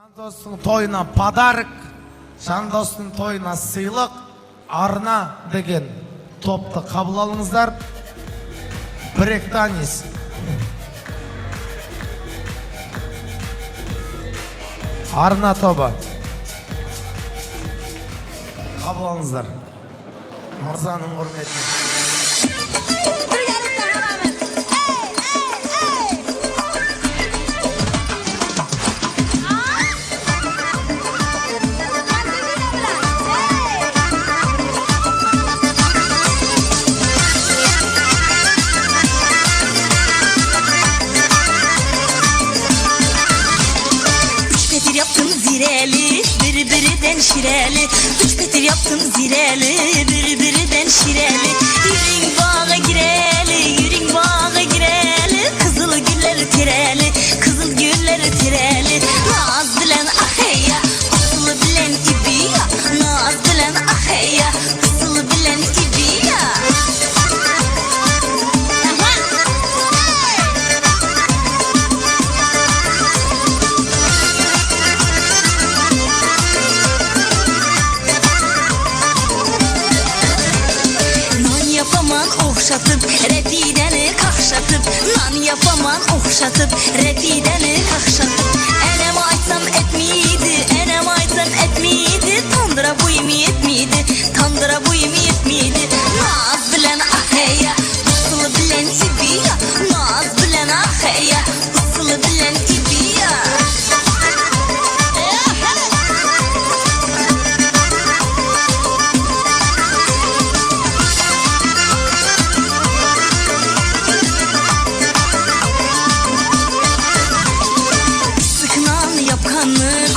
Жандостың тойына подарок, Жандостың тойына сыйлық, Арна деген топты қабыл алыңыздар. Бректанис. Арна тобы. Қабыл алыңыздар. Мырзаның құрметіне. Birbirinden şireli, üç petir yaptım zireli, birbirinden şireli. Yürün bağa gireli, yürün bağa gireli, kızıl gülleri tireli, kızıl gülleri tireli. Naz bilen aheyya, kızıl bilen ibiya, naz bilen aheyya, kızıl bilen ibiya. Okşatıp, repideni kakşatıp, nan yapaman okşatıp, repideni kakşatıp. Enem aytsam etmiydi, enem aytsam etmiydi, tandıra buyum yetmiydi, tandıra buyum yetmiydi. Naz bilen aheyya, usulu bilen ibiya, naz bilen aheyya, usulu bilen ibiya.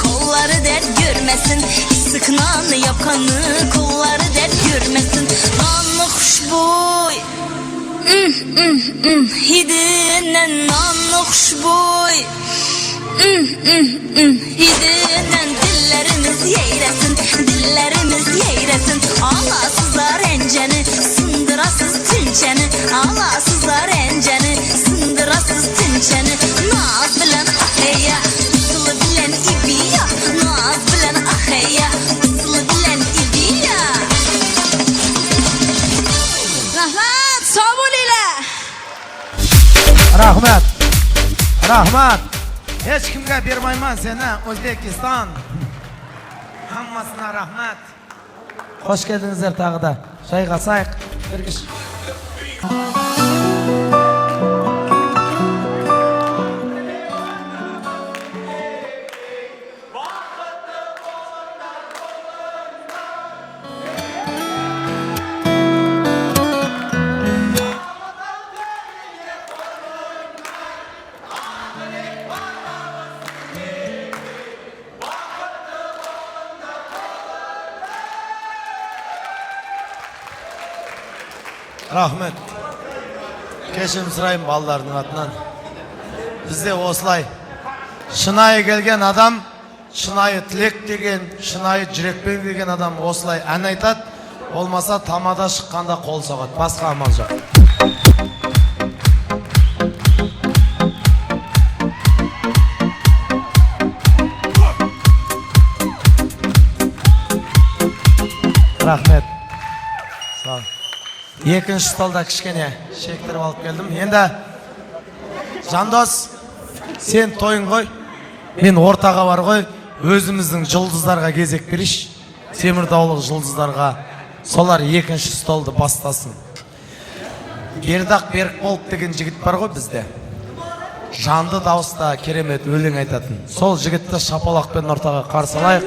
Kolları dert görmesin, sıkınan yapanı kolları dert görmesin. Nanlı kuşboy, hidinen nanlı kuşboy, hidinen dillerimiz yeyresin, dillerimiz yeyresin. Ağlasızlar enceni, sındırasız tünçeni, ağlasızlar enceni, sındırasız tünçeni. Naz bilen aheyya, usulu bilen ibiya, naz bilen aheyya, usulu bilen ibiya. Rahmat, sabun ile. Rahmat. Rahmat. Hiç kimge bermayman seni, Özbekistan. Hammasına rahmat. Hoş geldinizler tağı da. Şayga sayık. Birgiş. Rahmet. Keşim sırayım ballarının atынан. Bizde oslay. Şınayı gelgen adam, şınayı tilek деген, şınayı jirekпен келген adam oslay ән айтат. Olmasa tamada шыққанда қол соғат. Басқа амал жоқ. Rahmet. Sağ ol. Екінші столда кішкене шектіріп алып келдім. Енді Жандос, сен тойын ғой, мен ортаға бар ғой, өзіміздің жұлдыздарға кезек берейш. Теміртаулық жұлдыздарға. Солар екінші столды бастасын. Бердақ Берікболов деген жігіт бар ғой бізде. Жанды дауыста керемет өлең айтатын. Сол жігітті шапалақпен ортаға қарсы алайық.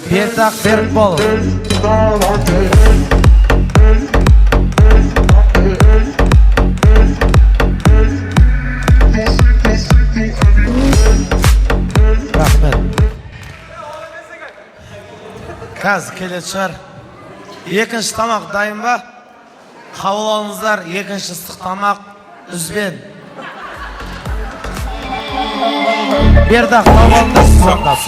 Бердақ Берікболов. Рахмет. Қазір келеді шығар. Екінші тамақ дайын ба? Қабыл алыңыздар, екінші ыстық тамақ үзбен. Бердақ табалында сіз оңдап.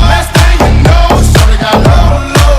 Last thing you know, shawty got low, low.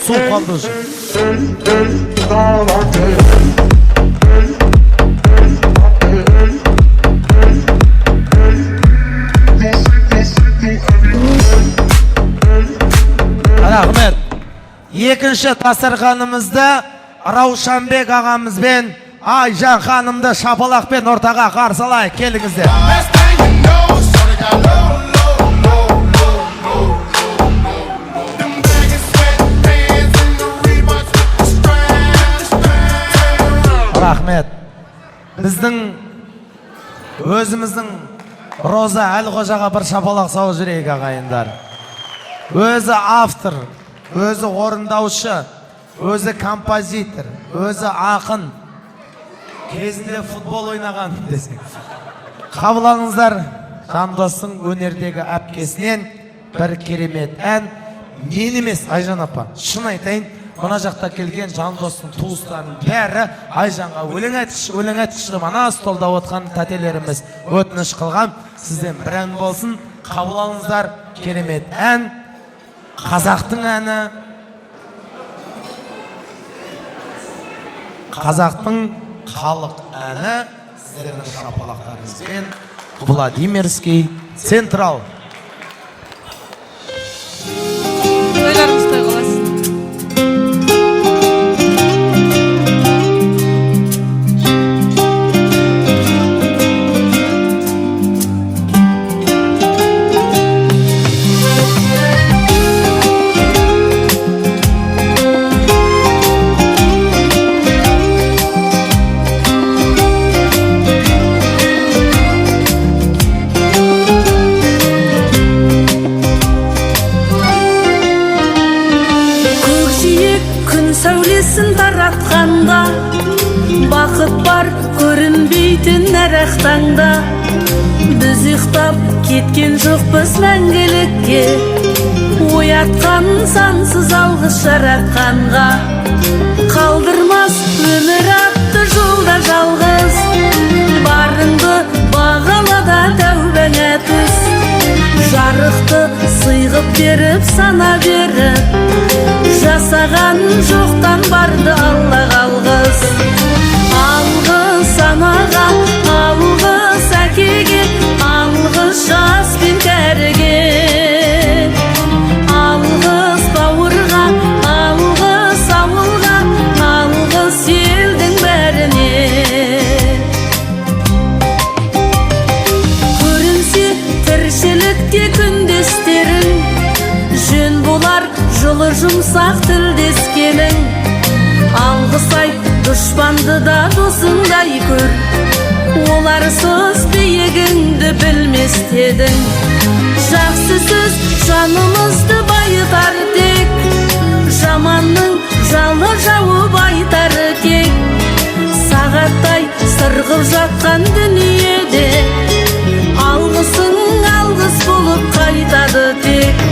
суып қалды уже. Рахмет. Екінші дастарханымызды Раушанбек ағамызбен Айжан ханымды шапалақпен ортаға қарсы алайық. Келіңіздер. Рахмет. Біздің өзіміздің Роза Әлқожаға бір шапалақ салып жүрейік ағайындар. Өзі автор, өзі орындаушы, өзі композитор, өзі ақын, кезінде футбол ойнаған десек. Қабыл алыңыздар, Жандостың өнердегі әпкесінен бір керемет ән. Мен емес, Айжан апа, шын айтайын, мына жақта келген Жандостың туыстарының бәрі Айжанға өлең айтқышы, мана столда отқан тәтелеріміз өтініш қылған. Сізден бір ән болсын, қабыл алыңыздар, керемет ән. Қазақтың әні, қазақтың халық әні, сіздердің шапалақтарыңызбен Владимирский Централ. Ойларыңыз той қаласын. Таратқанда бақыт бар көрінбейтін әр таңда біз ұйықтап кеткен жоқпыз мәңгілікке оятқан сансыз алғыс жаратқанға қалдырмас өмір атты жолда жалғыз барыңды бағалада тәубаңа түс жарықты сыйғып беріп сана беріп жасаған жоқтан барды Алла алғыс алғыс анаға алғыс әкеге алғыс жас пен кәріге алғыс бауырға алғыс ауылға алғыс елдің бәріне көрінсе тіршілікте күндестерің жөн болар жолы жұмсақ тілдескенің алғыс айт дұшпанды да досыңдай көр оларсыз биігіңді білмес едің жақсы сөз жанымызды байытар тек жаманның жалы жауып айтар кек сағаттай сырғып жатқан дүниеде алғысың алғыс болып қайтады тек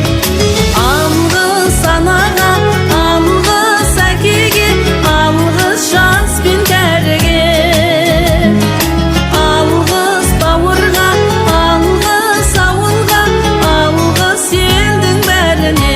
алғыс анаға алғыс әкеге алғыс жас пен кәріге алғыс бауырға алғыс ауылға алғыс елдің бәріне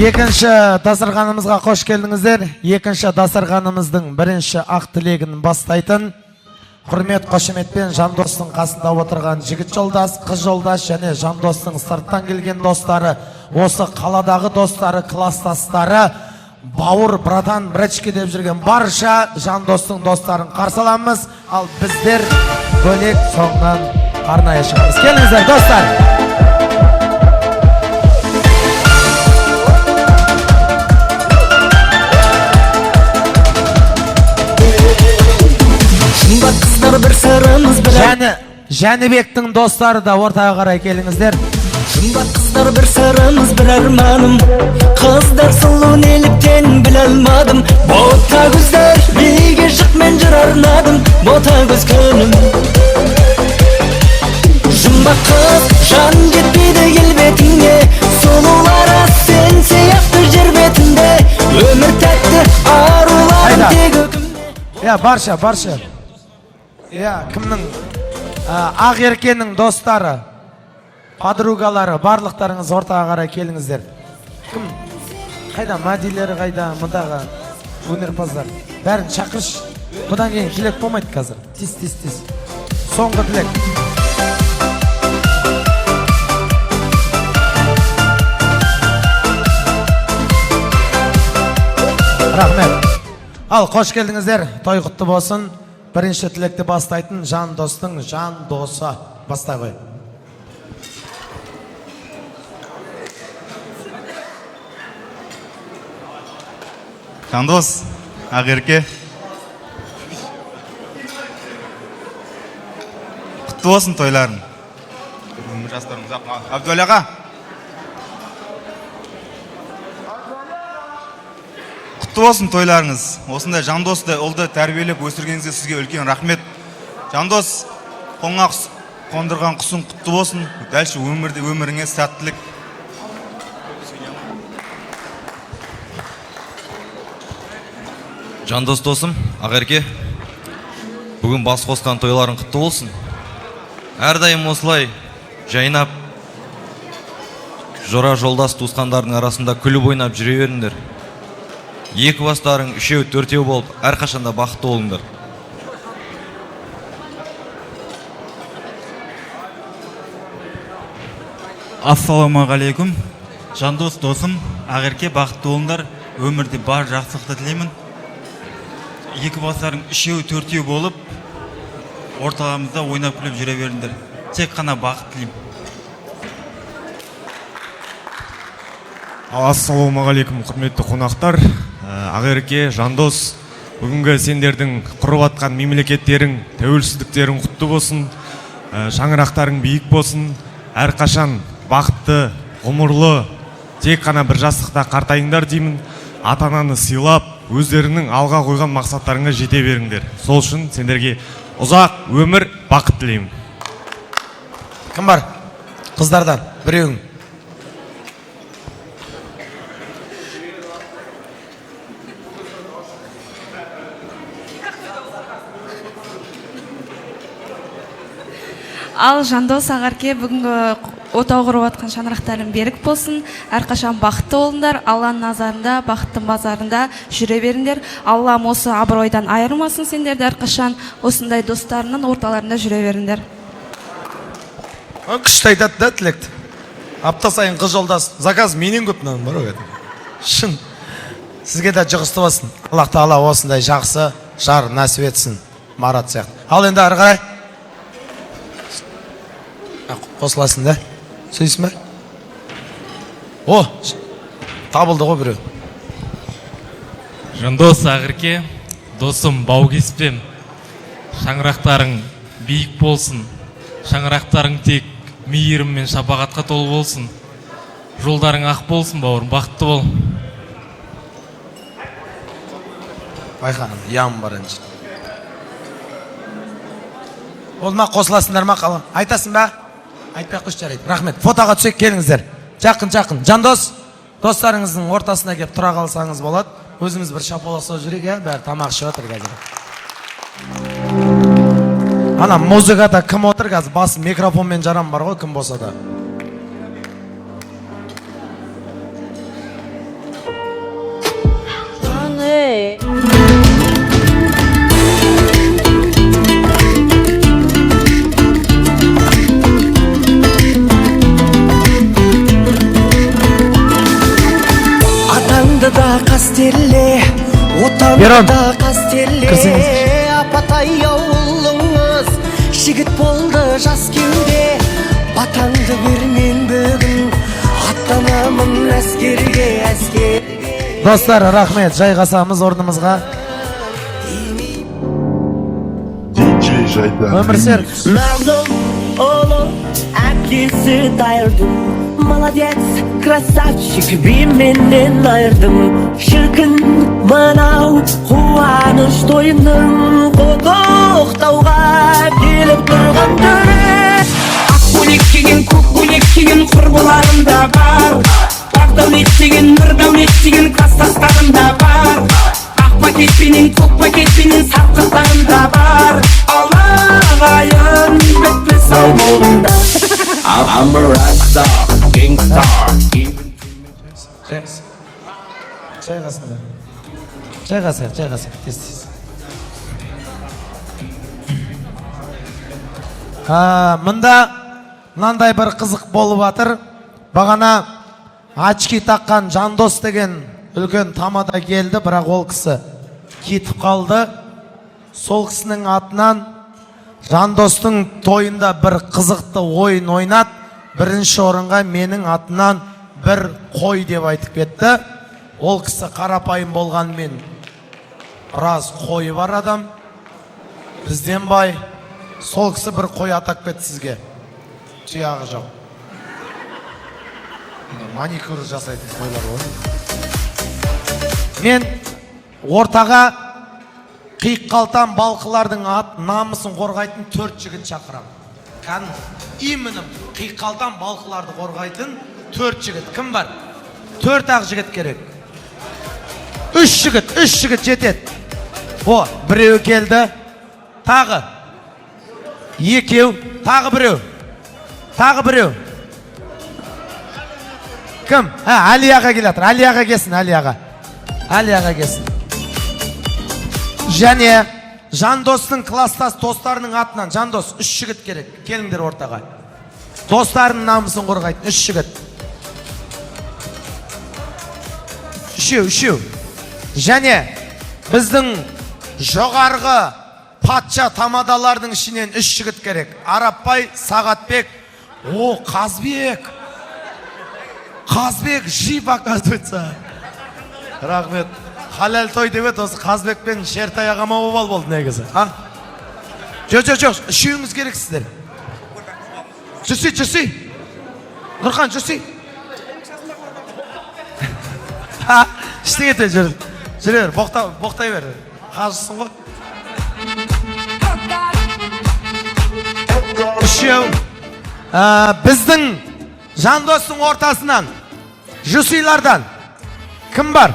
Екінші дастарханымызға қош келдіңіздер. Екінші дастарханымыздың бірінші ақ тілегін бастайтын құрмет қошеметпен Жандостың қасында отырған жігіт жолдас, қыз жолдас және Жандостың сырттан келген достары, осы қаладағы достары, класстастары, бауыр, братан, брачки деп жүрген барша Жандостың достарын қарсы аламыз. Ал біздер бөлек соңынан арнайы шығамыз. Келіңіздер, достар! Қыздар бір сырымыз білер. Жәнібектің достары да ортаға қарай келіңіздер. Жұмбақ қыздар бір сырымыз бір арманым. Қыздар сұлу неліктен біле алмадым. Бота көздер биге шық мен жыр арнадым. Бота көз күнім. Жұмбақ қыз жан жетпейді келбетіңе. Сұлулары сен сияқты жер бетінде. Өмір тәтті аруларым тек өкімде. Барша. Кімнің? Ақеркенің достары, подругалары, барлықтарыңыз ортаға қарай келіңіздер. Кім? Қайда? Мәдилері қайда? Мұндағы өнерпаздар. Бәрін шақырш. Бұдан кейін тілек болмайды қазір. Тез. Соңғы тілек. Рахмет. Ал, қош келдіңіздер. Той құтты болсын. Бірінші тілекті бастайтын Жандостың жан досы. Бастай қой. Жандос, Ақерке. Құтты болсын тойларың. Жастарыңыз ақма. Абдуәлі аға. Құтты болсын тойларыңыз. Осындай Жандосты ұлды тәрбиелеп өсіргеніңізге сізге үлкен рахмет. Жандос, қонға қондырған құсың құтты болсын. Дәлші өміріңе сәттілік. Жандос досым, Ақерке, бүгін бас қосқан тойларың құтты болсын. Әрдайым осылай жайнап, жора жолдас туысқандардың арасында күліп ойнап жүре беріңдер. Екі бастарың үшеу, төртеу болып, әрқашанда бақытты болыңдар. Ассалаумағалейкум. Жандос досым, Ақерке, бақытты болыңдар. Өмірде бар жақсылықты тілеймін. Екі бастарың үшеу, төртеу болып, орталарымызда ойнап күліп жүре беріңдер. Тек қана бақыт тілеймін. Ассалаумағалейкум, құрметті қонақтар. Ақерке, Жандос, бүгінгі сендердің құрып атқан мемлекеттерің, тәуелсіздіктерің құтты болсын, шаңырақтарың биік болсын, әрқашан бақытты, ғұмырлы, тек қана бір жастықта қартайыңдар деймін. Ата-ананы сыйлап, өздерінің алға қойған мақсаттарыңа жете беріңдер. Сол үшін сендерге ұзақ өмір, бақыт тілеймін. Кім бар? Қыздардан біреуің. Ал Жандос, Ақерке, бүгінгі отау құрып атқан шаңырақтарың берік болсын. Әрқашан бақытты болыңдар. Алланың назарында, бақыттың базарында жүре беріңдер. Аллам осы абыройдан айырмасын сендерді. Әрқашан осындай достарының орталарында жүре беріңдер. Күшті айтады да тілекті. Апта сайын қыз жолдас. Заказ менен көп мынау бар ғой. Шын. Сізге де жұғысты болсын. Аллах тағала осындай жақсы жар нәсіп етсін. Марат сияқты. Ал енді ары қарай. Қосыласың да? Сөйсің бе? О, табылды ғой біреу. Жандос, Ақерке, досым Баугеспен, шаңырақтарың биік болсын, шаңырақтарың тек мейірім мен шапағатқа толы болсын, жолдарың ақ болсын, бауырым, бақытты бол. Байқаным, ям бар әнші. Ол ма қосыласыңдар ма қалам? Айтасың ба? Айтпай қош жарайды. Рахмет. Фотоға түсек келіңіздер. Жақын. Жандос, достарыңыздың ортасына кеп тұра қалсаңыз болады. Өзіміз бір шапаласа жүрек, бәрі тамақ ішіп отыр қазір. Ана музыкада кім отыр қазір? Басы микрофонмен жарам бар ғой, кім болса да. Мирон, Кастелле кірсеңіз. апатай ауылыңыз жігіт болды жас кеуде батаңды бермен бүгін аттанамын әскерге Достар, рахмет, жайғасамыз орнымызға. Өмірсер. Мағлұм ұлы әкесі дайырдым молодец красавчик бименен айырдым шіркін мынау қуаныш тойының құттықтауға келіп тұрған түрі ақ көйлек киген көк көйлек киген құрбыларым да бар ақ дәулет деген нұр дәулет деген кластастарым да бар ақ пакетпенен көк пакетпенен сарқыттарым да бар алағайын бітпес ау болыңда I'm a rockstar, gangstar Жайғасыңдар. Жайғасың, тез. Мында мынандай бір қызық болып атыр. Бағана очки таққан Жандос деген үлкен тамада келді, бірақ ол кісі кетіп қалды. Сол кісінің атынан Жандостың тойында бір қызықты ойын ойнат, бірінші орынға менің атынан бір қой деп айтып кетті. Ол кісі қарапайым болғанмен біраз қойы бар адам. Бізден бай. Сол кісі бір қой атап кетті сізге. Тұяғы жоқ. Маникюр жасайтын қойлар ғой. Мен ортаға қиық қалтам балқылардың намысын қорғайтын 4 жігіт шақырам. Имінім қиық қалтам балқыларды қорғайтын 4 жігіт. Кім бар? 4 ақ жігіт керек. 3 жігіт жетеді. О, біреу келді. Тағы. Екеу. Тағы біреу. Кім? Алияға келатыр. Алияға келсін, Алияға келсін. Және Жандостың класстас достарының атынан Жандос 3 жігіт керек. Келіңдер ортаға. Достарының намысын қорғайтын 3 жігіт. Үшеу. Және біздің жоғарғы патша тамадалардың ішінен 3 жігіт керек. Арапбай, Сағатбек, Қазбек, жип оказывается. Рахмет. Халал той деп еді, осы Қазбек пен Шертай ағама обал болды негізі. Жоқ, үшеуіңіз керексіздер. Жүрсей. Нұрхан, жүрсей. Іштің ете жүре бер, боқтай бер. Қажысың ғой. Үшеу. Біздің Жандостың ортасынан, Жүсилардан кім бар?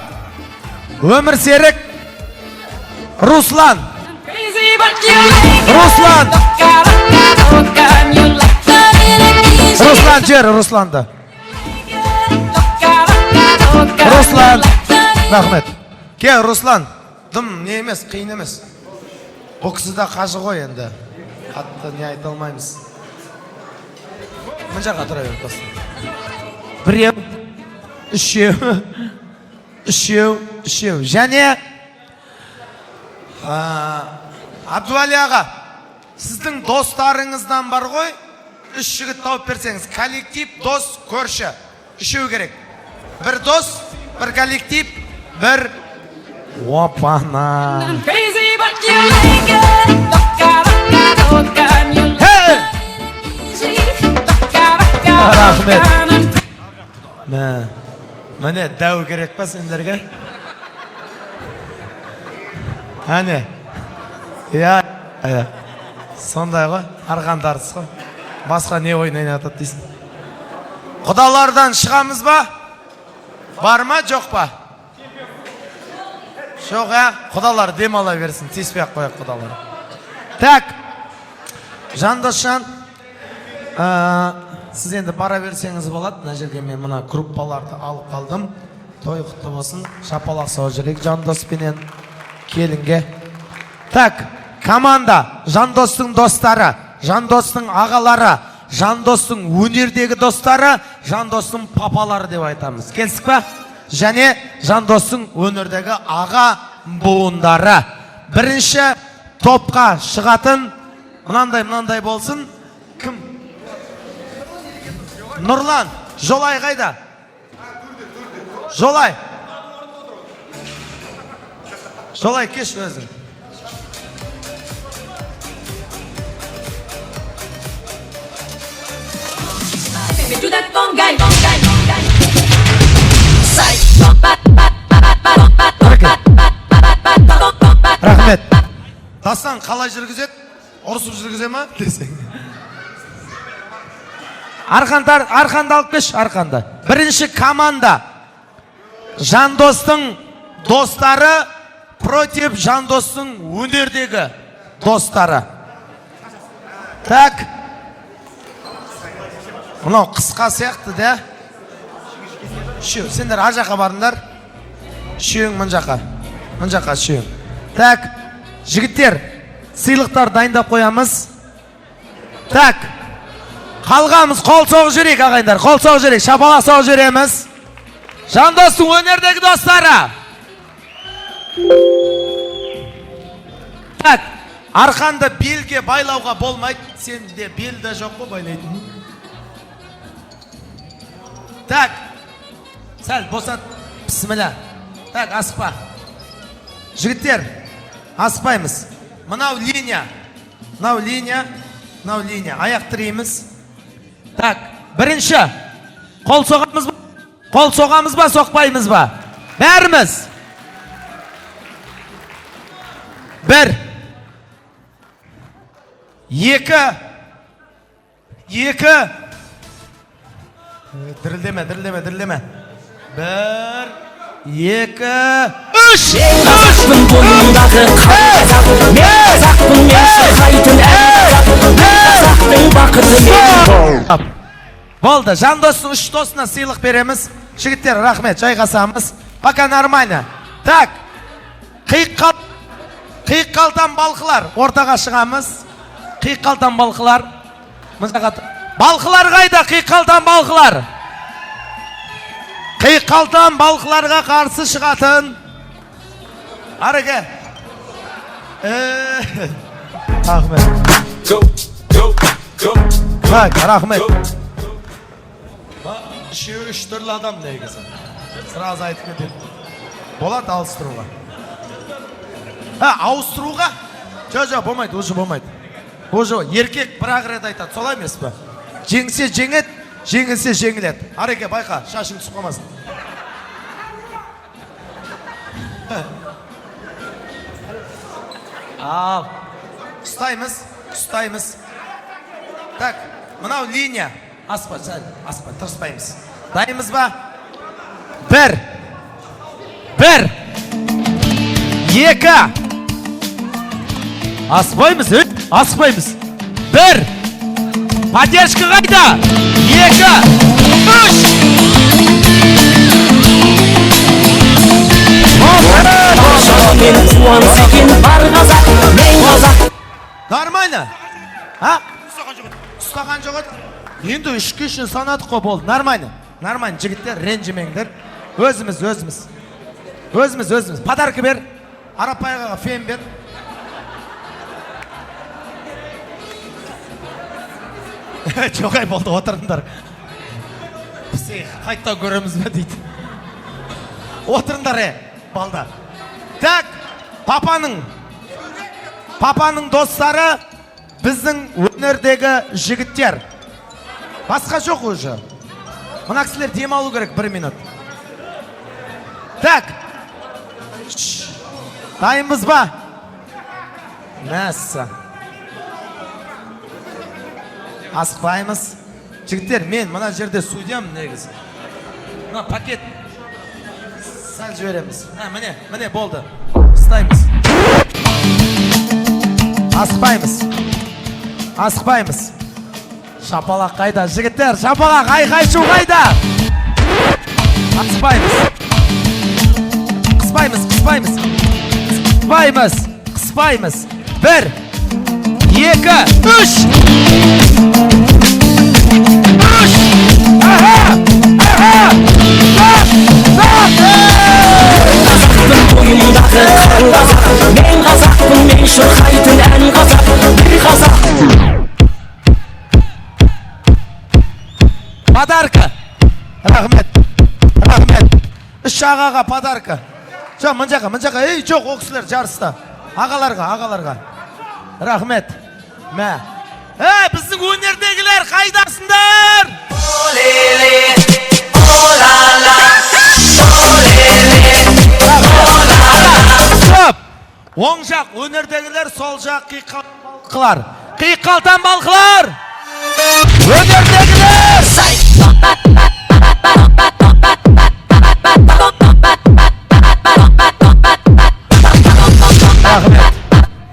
Өмір Серік, Руслан. Жер, Русланды. Руслан. Рахмет. Ке, Руслан. Дым не емес, қиын емес. Бұл кісі де қажы ғой енді. Қатты не айта алмаймыз. Мын жаққа тұра беріп басын. Біреу, үшеу. Және Абдуали аға, сіздің достарыңыздан бар ғой, 3 жігіт тауып берсеңіз, коллектив, дос, көрші. Үшеу керек. Бір дос, бір коллектив, бір... Опана! Рахмет. Міне, дәу керек па сендерге? Әне. Сондай ғой, арғандарсыз ғой. Басқа не ойнайын атады дейсің? Құдалардан шығамыз ба? Бар ма, жоқ па? Жоқ, құдалар демала берсін, теспей-ақ қояқ құдалар. Так, Жандосжан, сіз енді бара берсеңіз болады. Мына жерге мен мына группаларды алып қалдым. Той құтты болсын, шапалақ сау жүрек Жандоспенен келінге. Так, команда, Жандостың достары, Жандостың ағалары, Жандостың өнердегі достары, Жандостың папалары деп айтамыз. Келсік па? Және Жандостың өнердегі аға буындары. Бірінші топқа шығатын мынандай болсын. Кім? Нұрлан, Жолай қайда? Жолай. Жолай кеш өзің. Рахмет. Дастан қалай жүргізеді? Ұрысып жүргізе ма? Десең. Арқанды алып кеш, арқанды. Бірінші команда. Жандостың достары против Жандостың өнердегі достары. Так. Мынау қысқа сияқты, да? Үшеу, сендер ар жаққа барыңдар. Үшеуің мын жаққа. Мын жаққа үшеуің. Так, жігіттер, сыйлықтар дайындап қоямыз. Так, қалғамыз қол соғып жүрейік, ағайындар. Қол соғып жүрейік, шапалақ соғып жүреміз. Жандостың өнердегі достары. Так, арқанды белге байлауға болмайды. Сенде белді жоқ қой байлайтын. Так, сәл босат. Бісміллә. Так, асықпа. Жігіттер, аспаймыз. Мынау линия. Мынау линия. Аяқ тірейміз. Так, бірінші. Қол соғамыз ба? Қол соғамыз ба, соқпаймыз ба? Бәріміз. Бір. Екі. Дірілдеме. Бір. Екі. Үш. Қазақтың бойындағы қазақ. Мен қазақпын, мен шырқайтын ән қазақтың бақыты мен. Болды, Жандостың үш досына сыйлық береміз. Жігіттер, рахмет, жайғасамыз. Пока нормально. Так, қиыққалтан балқылар. Ортаға шығамыз. Қиыққалтан балқылар. Балқылар қайда, қиыққалтан балқылар? Қиыққалтан балқыларға қарсы шығатын. Арыға. Рахмет. Рахмет. Үш түрлі адам негізі. Сразу айтып кетеді. Болады ауыстыруға. Ауыстыруға? Жо, болмайды, уже болмайды. Уже еркек бір-ақ рет айтады, солай емес пе? Жеңсе жеңеді, жеңілсе жеңіледі. Ареке, байқа, шашың түсіп қалмасын. Ал, ұстаймыз. Так, мынау линия. Аспа, тырыспаймыз. Дайымыз ба? Бір. Екі. Аспаймыз. Бір. Поддержка қайда? Екі. Үш. Нормально? Ұстаған жоқ еді? Енді үшке үшін санадық қой болды. Нормально, жігіттер, ренжімеңдер. Өзіміз. Подарка бер. Арапайға фен бер. Жоғай болды, отырыңдар. Бізде қайта көреміз бе дейді. Отырыңдар, балда. Так, папаның достары біздің өнердегі жігіттер. Басқа жоқ уже. Мына кісілер демалу керек 1 минут. Так. Дайынбыз ба? Мәссі. Асықпаймыз. Жігіттер, мен мына жерде судьям негізі. Мына пакет. Сәл жібереміз. Міне болды. Ұстаймыз. Асықпаймыз. Шапалақ қайда? Жігіттер, шапалақ, айқай-шу қайда? Қыспаймыз. 1, 2, 3. Қазақтың бойындағы қан қазақ мен қазақпын мен шырқайтын ән қазақ бір қазақ Подарка. Рахмет. Рахмет. Үш ағаға подарка. Жоқ, мына жаққа. Ей, жоқ, ол кісілер жарыста. Ағаларға. Рахмет. Мә. Ей, біздің өнердегілер қайдасыңдар? Стоп. Оң жақ өнердегілер, сол жақ қиқалтан балқылар. Қиқалтан балқылар. Өнердегілер.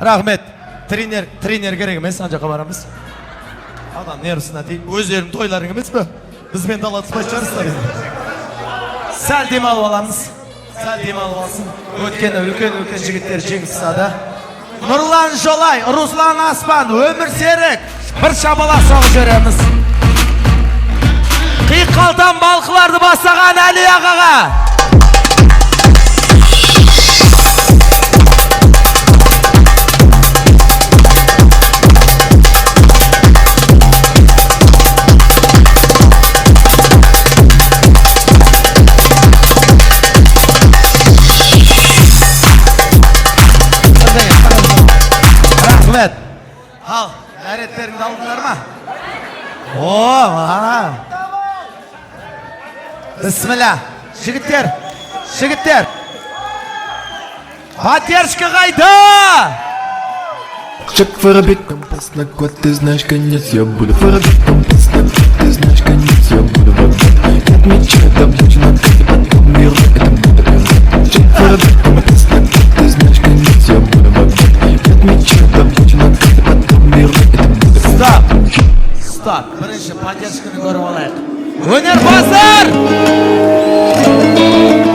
Рахмет. Тренер керек емес, ана жаққа барамыз. Адам нервысына тиіп, өздерінің тойларың емес пе? Бізбен далатыспай жарыстар енді. Сәл демалып аламыз. Сәл демалып алсын. Өткені үлкен жігіттер жеңісады. Нұрлан Жолай, Руслан Аспан, Өмір Серік. Бір шабала соғып жібереміз. Қиқалтан балқыларды бастаған Әли ағаға. Рахмет. Ал, әреттеріңді алдыңдар ма? О, ана. Бісміллә. Жігіттер. Поддержка қайда? Шаг воробей, компас на год, ты знаешь конец, я буду воробей, компас на год, ты знаешь конец, я буду воробей. Нет меча, добыча на карте, потом мир, это будет верно. Шаг воробей, компас на год, ты знаешь конец, я буду воробей. Нет меча, добыча на карте, потом мир, это будет верно. Стоп. Бірінші поддержканы көріп алайық. Өнерпаздар!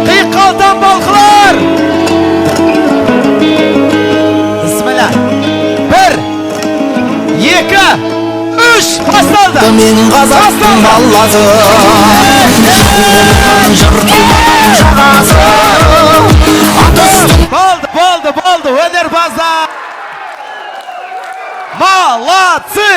Қиқалтан балқылар! Бісміллә. 1, 2, 3, басталды! Мен қазақтың баласы жұртымның жағасы Болды, өнерпаздар! Молодцы!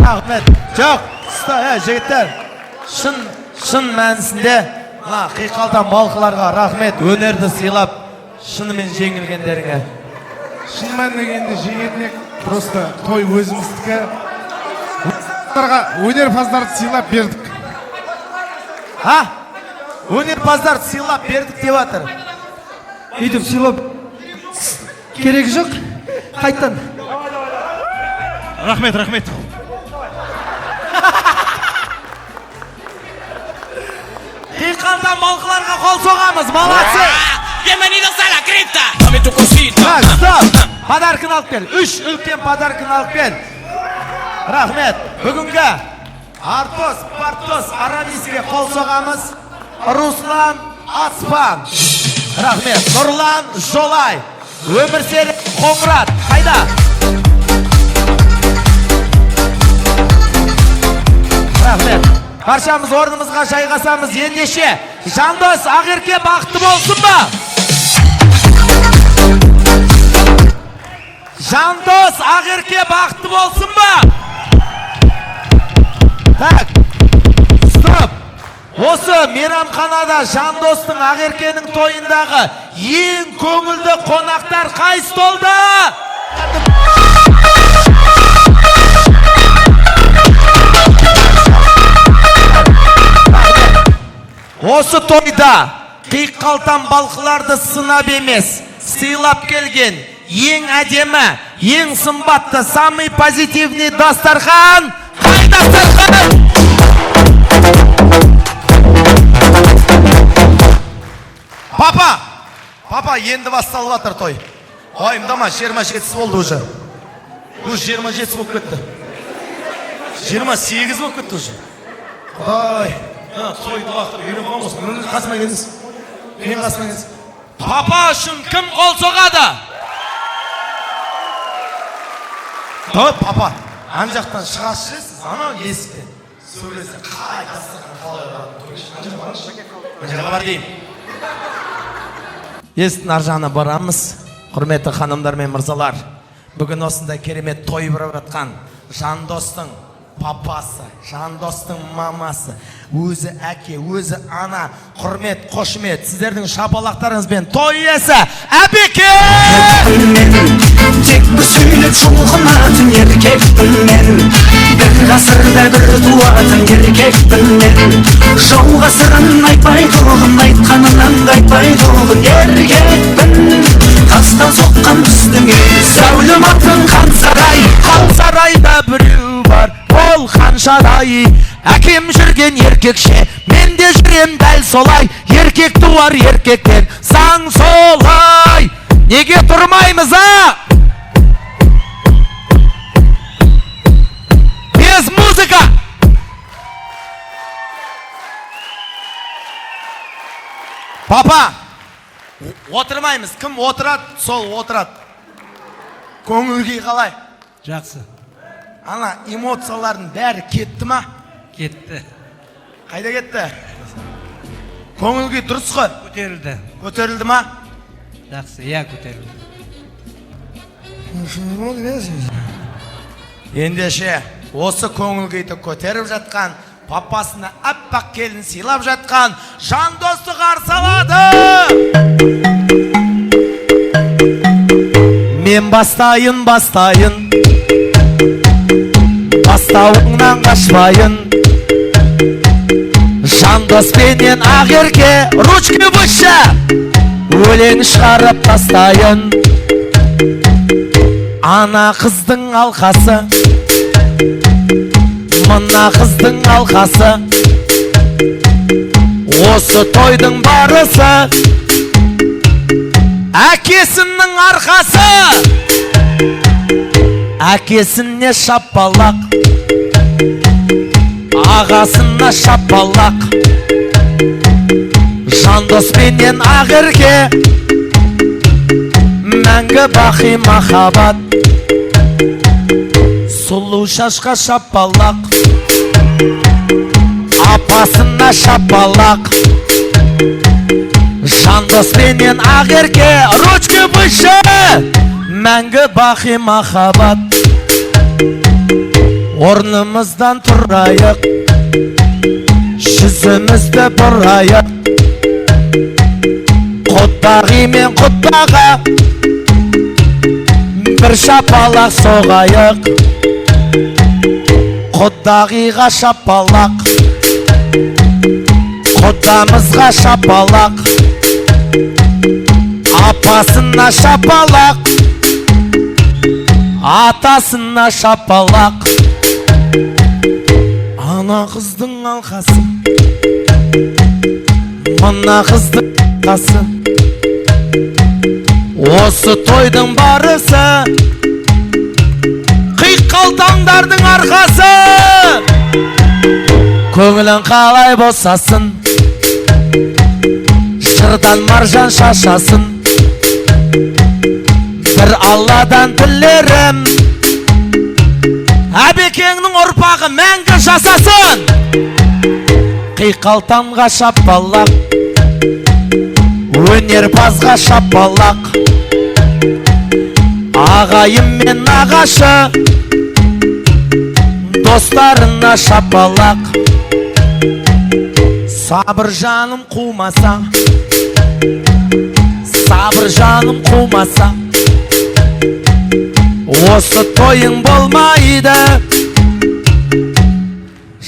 Рахмет. Жоқ, жігіттер. Шын мәнісінде қиқалтан балқыларға рахмет. Өнерді сыйлап, шынымен жеңілгендеріңе. Шын мәнігенде жеңетінек просто той өзіміздікі. Өнерпаздарды сыйлап бердік. Өнерпаздарды сыйлап бердік деп атыр. Үйтіп сыйлап керек жоқ. Қайттан. Рахмет. Қиқалтан балқыларға қол соғамыз, молодцы! Bienvenidos a la cripta. Dame tu cosita. Стоп! Подаркын алып кел. 3 үлкен подаркын алып кел. Рахмет. Бүгінгі Партос Арамиске қол соғамыз. Руслан Аспан. Рахмет. Нұрлан Жолай. Өмір Серік Қоңырат. Қайда? Рахмет. Баршамыз орнымызға жайғасамыз. Ендеше Жандос Ақерке бақытты болсын ба? Жандос Ақерке бақытты болсын ба? Так, стоп. Осы мейрамханада Жандостың Ақеркенің тойындағы ең көңілді қонақтар қай столда? Осы тойда қиқалтан балқыларды сынап емес, сыйлап келген ең әдемі, ең сымбатты, самый позитивный дастархан. Қай дастархан? Папа, енді басталып жатыр той. Ойымдама, 27 болды уже. Уже 27 болып кетті. 28 болып кетті уже. Құдай. Тойды уақытыр, үйрен қоңыз. Менің қасыма келіңіз. Папа үшін кім қол соғады? Папа, ан жақтан шығасыз, ана есіктен. сөйлесе қай дастархан қалай барады мына жаққа бар деймін. Есіктің ар жағына барамыз. Құрметті ханымдар мен мырзалар, бүгін осындай керемет той болып жатқан Жандостың папасы, Жандостың мамасы, өзі әке, өзі ана, құрмет, қошемет, сіздердің шапалақтарыңызбен той иесі Әбеке! Тек бір сөйлеп шұлғынатын еркекпін мен. Бір ғасырда бір туатын еркекпін мен. Жау ғасырын айтпай тұғын, айтқанынан қайтпай тұғын еркекпін. Тастан соққан біздің ел, зәулім атын хан сарай. Хан сарайда біреу бар, ол ханшадай. Әкем жүрген еркекше, мен де жүрем дәл солай. Еркек туар еркектен, заң солай. Неге тұрмаймыз, а? Без музыка! Папа, отырмаймыз. Кім отырады, сол отырады. Көңіл-күй қалай? Жақсы. Ана эмоциялардың бәрі кетті ма? Кетті. Қайда кетті? Көңіл-күй дұрыс қой? Көтерілді. Көтерілді ма? Жақсы, иә көтерілді. Ендеше, осы көңіл-күйді көтеріп жатқан, папасына аппақ келін сыйлап жатқан Жандосты қарсы алады. Мен бастайын, бастауыңнан қашпайын. Жандос пенен Ақерке, ручки выше, өлең шығарып тастайын. Ана қыздың алқасы, мына қыздың алқасы, осы тойдың барысы әкесінің арқасы. Әкесіне шапалақ, ағасына шапалақ. Жандос пенен Ақерке, мәңгі бақи махаббат. Сұлу шашқа шапалақ, апасына шапалақ. Жандос пенен Ақерке, ручки выше, мәңгі бақи махаббат. Орнымыздан тұрайық, жүзімізді бұрайық. Құттағи мен құттаға бір шапалақ соғайық. Құттағиға шапалақ, құттамызға шапалақ. Апасына шапалақ, атасына шапалақ. Ана қыздың алқасы, мына қыздың алқасы, осы тойдың барысы қалтаңдардың арқасы. Көңілін қалай босасын, жырдан маржан шашасын. Бір Алладан тілерім, Әбекеңнің ұрпағы мәңгі жасасын. Қалтамға шапалақ, өнерпазға шапалақ. Ағайым мен ағашы, достарына шапалақ. Сабыр жаным қумаса, сабыр жаным қумаса, осы тойың болмайды,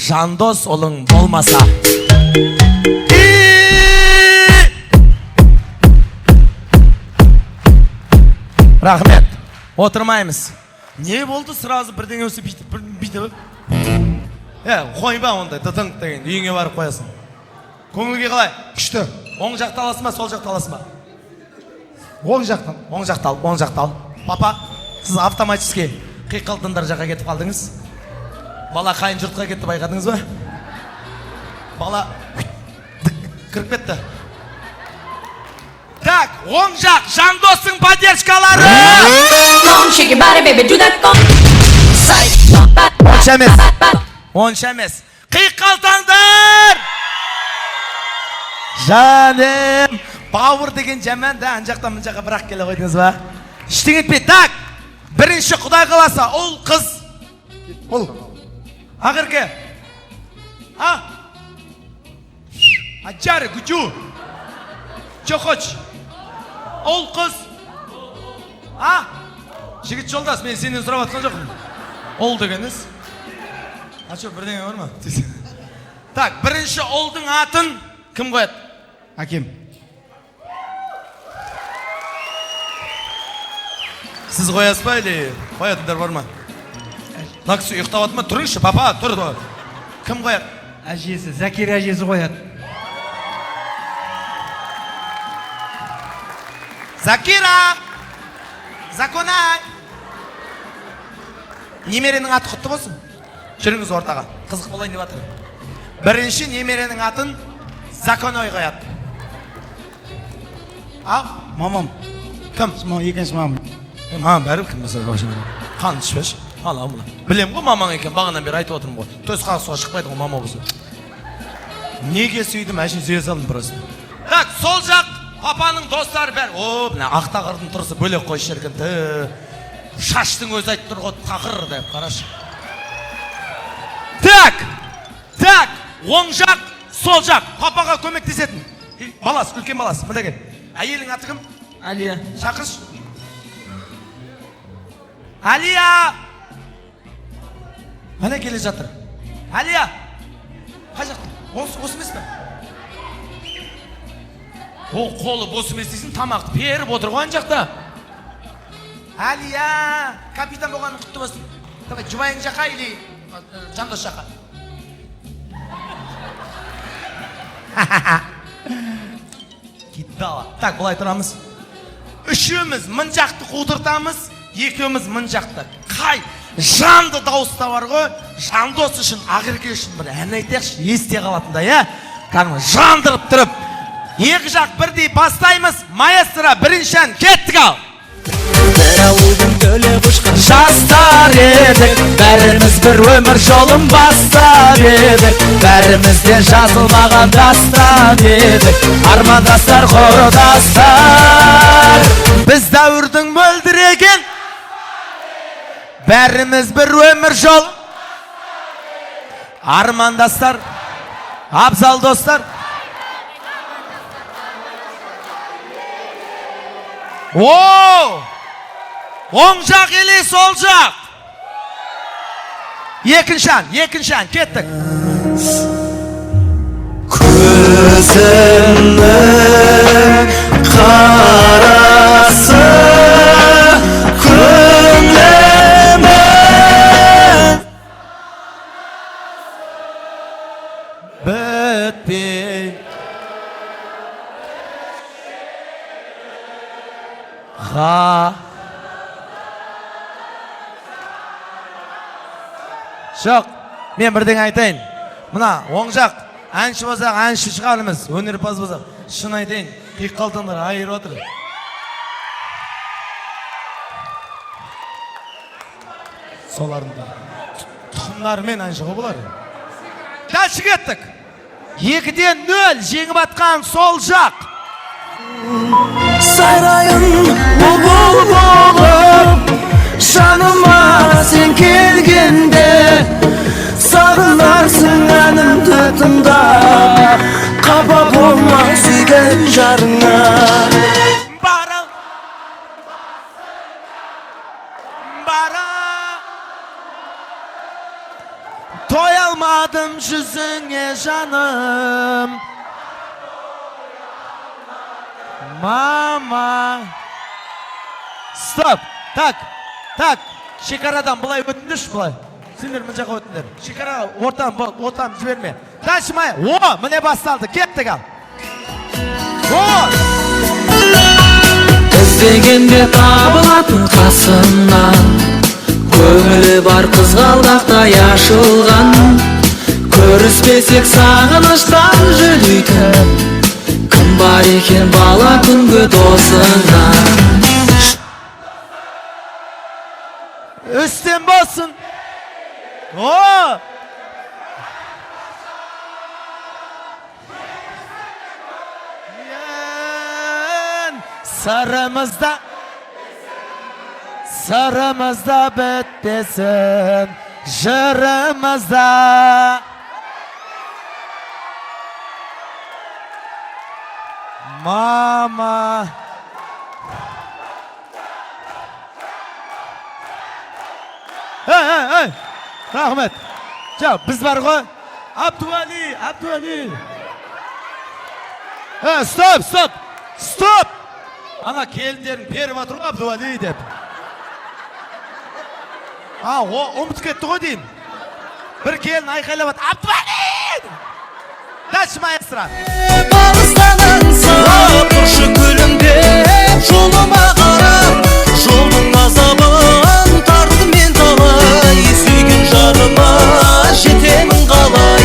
Жандос ұлың болмаса. Рахмет. Отырмаймыз. Не болды сразу бірдеңе өсіп бүйтіп? Қойба ондай, дытыңқ деген, үйіңе барып қоясың. Көңілге қалай? Күшті. Оң жақта аласың ба, сол жақта аласың ба? Оң жақтан. Оң жақта ал, оң жақта ал. Папа, сіз автоматически қиқалтындар жаққа кетіп қалдыңыз. Бала қайын жұртқа кетті, байқадыңыз ба? Бала кіріп кетті. Так, оң жақ, Жандостың поддержкалары! Онша емес. Қиқалтаңдар! Жаным, бауыр деген жаман да, анжақтан мын жаққа бірақ келе қойдыңыз ба? Іштің етпе, так! Бірінші Құдай қаласа, ұл, қыз. Ұл. Ақырке. Аджары, күчу. Чоқоч. Ұл, қыз. Жігіт жолдас, мен сенен сұрап атқан жоқпын. Ұл дегеніз. Ачо, бірдеңе бар ма? Так, бірінші ұлдың атын кім қояды? Әкем. Сіз қоясыз ба, или қоятындар бар ма? Мына кісі ұйықтап отыр ма? Тұрыңызшы, папа, тұр. Кім қояды? Әжесі, Закира әжесі қояды. Закира! Законай! Немеренің аты құтты болсын. Жүріңіз ортаға. Қызық болайын деп атыр. Бірінші немеренің атын Законой қояды. Мамам. Кім? Екінші мамам. Мамам бәрі кім mesela? Қан ішпеш. Ала мұна. Білем ғой мамаң екен, бағанан бері айтып отырмын ғой. Төс қағысуға шықпайды ғой мама бұзы. Неге сүйдім, әшін сүйе салдым просто. Так, сол жақ папаның достары бәрі. О, мына ақтағырдың тұрысы бөлек қой шеркін. Шаштың өзі айтып тұр ғой, тақыр деп қарашы. Так, оң жақ, сол жақ, папаға көмектесетін. Балас, үлкен балас, мында кел. Әйелің аты кім? Алия. Шақырш. Алия! Міне келе жатыр. Алия! Қай жақ? Осы емес пе? О, қолы бос емес дейсің, тамақты періп отыр ғой ан жақта. Алия! Капитан болғанын құтты болсын. Давай, жұбайың жаққа или жандос жаққа? Кидала. Так, бұлай тұрамыз. Үшеуміз мын жақты қудыртамыз, екеуміз мын жақты. Қай жанды дауыста бар ғой, жандос үшін, Ақерке үшін бір ән айтайықшы, есте қалатында, иә? Кәдімгі жандырып тұрып. Екі жақ бірдей бастаймыз. Маэстро, бірінші ән, кеттік ал. Бір ауылдың төле құшқан жастар едік, бәріміз бір өмір жолын бастап едік, бәрімізден жазылмаған дастан едік, армандастар, құрдастар. Біз дәуірдің мөлдіреген, бәріміз бір өмір жол, армандастар, абзал достар. Ооо! Оң жақ еле сол жақ. Екінші ән, кеттік. Көзімнің қарасы көңлімнің бітпей Жоқ, мен бірден айтайын. Мына, оң жақ, әнші болсақ, әнші шығарымыз, өнерпаз болсақ. Шын айтайын, қиқалтандар айырып отыр. Солардың тұқымдарымен әнші ғой бұлар. Дәлші кеттік. 2-0 жеңіп атқан сол жақ. Сайрайын бұлбұл болып, жаныма сен келгенде, сағынарсың әнімді тыңдап, қапа болма сүйген жарыңа. Той алмадым жүзіңе жаным, мама. Стоп, так, шекарадан бұлай өтіндірші бұлай. Сендер мұн жаққа өтіндір. Шекара ортам жіберме. Дальше май, міне басталды, кеттік ал. Іздегенде табылатын қасымнан, көңілі бар қызғалдақтай ашылған, көріспесек сағыныштан жүдейтін, кім бар екен бала күнгі досыңнан. Үстен болсын. Sırımızda bitmesin jırımızda. Mama. Hey. Rahmet. Ja, biz var ғой. Abduvali. Stop. Ana kelindерің беріп отыр ғой Abduvali деп. Ұмытып кетті ғой деймін. Bir келін айқайлап отыр. Abduvali! Дальше маэстро. Балыстан аңсап тұршы көлімде жолыма қарап жолдың азабын тартым мен талай сүйген жарыма жетемін қалай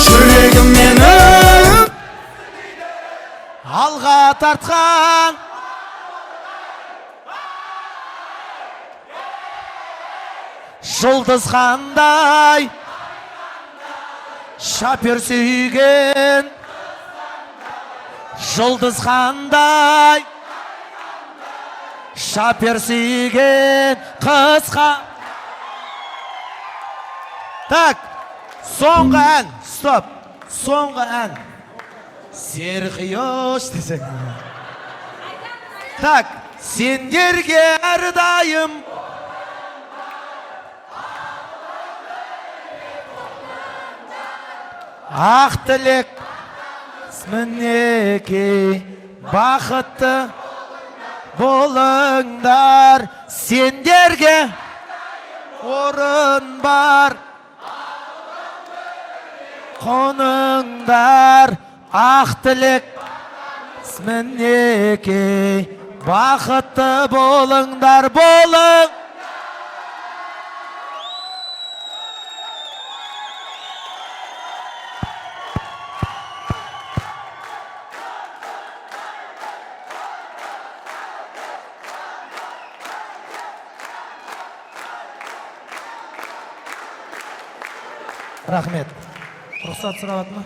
жүрегім менің Алға тартқан жұлдыз қандай шапер сүйген жұлдыз қандай шапер сүйген қысқа. Так, соңғы ән, стоп. Соңғы ән. Серхиош десең. Так, сендерге әрдайым ақ тілек мінекей бақытты болыңдар сендерге орын бар қоныңдар ақ тілек мінекей бақытты болыңдар болың. Рахмет. Рұқсат сұрап ма?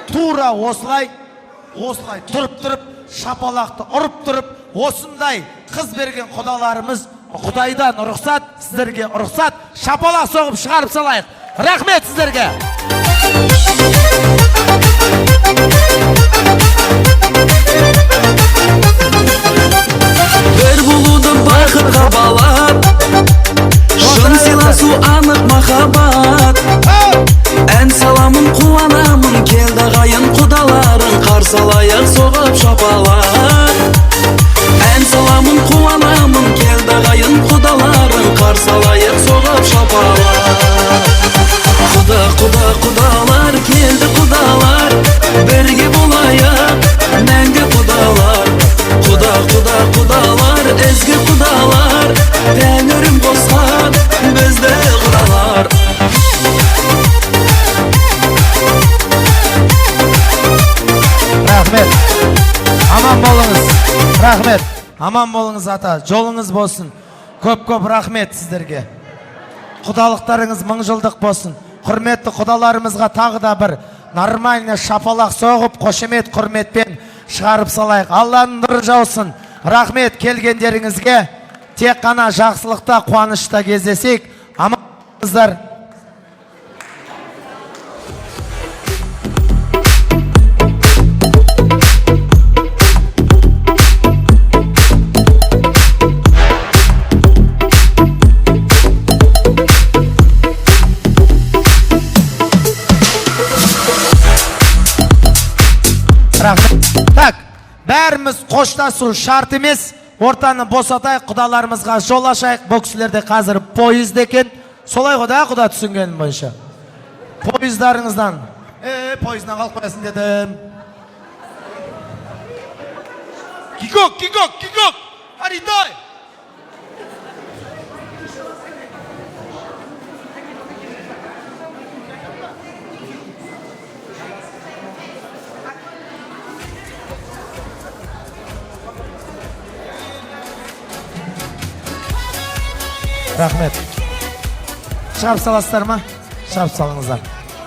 Тура осылай тұрып, шапалақты ұрып тұрып, осындай қыз берген құдаларымыз, Құдайдан рұқсат, сіздерге рұқсат, шапалақ соғып шығарып салайық. Рахмет сіздерге. Бір болуды бақытқа балап шын сыйласу анық махаббат ән саламын қуанамын келді ғайын құдаларын қарсы алайық соғып шапалақ ән саламын қуанамын келді ғайын құдаларын қарсы алайық соғып шапалақ құдалар келді құдалар бірге болайық мәңгі құдалар құдалар ізгі құдалар тәңірім қосқан бізді құдалар. Рахмет. Аман болыңыз ата. Жолыңыз болсын. Көп рахмет сіздерге. Құдалықтарыңыз мың жылдық болсын. Құрметті құдаларымызға тағы да бір нормальный шапалақ соғып, қошемет құрметпен шығарып салайық. Алланың нұры жаусын. Рахмет келгендеріңізге. Тек қана жақсылықта, қуанышта кездесейік. Аман болыңыздар. Так, бәріміз қоштасу шарт емес. Ортаны босатайық, құдаларымызға жол ашайық. Бұл кісілерде қазір пойызда екен. Солай ғой да құда түсінгенім бойынша. Пойыздарыңыздан. Пойыздан қалып қоясын дедім. Кикок. Аридай. Рахмет. Шығарып саласыздар ма? Шығарып салыңыздар.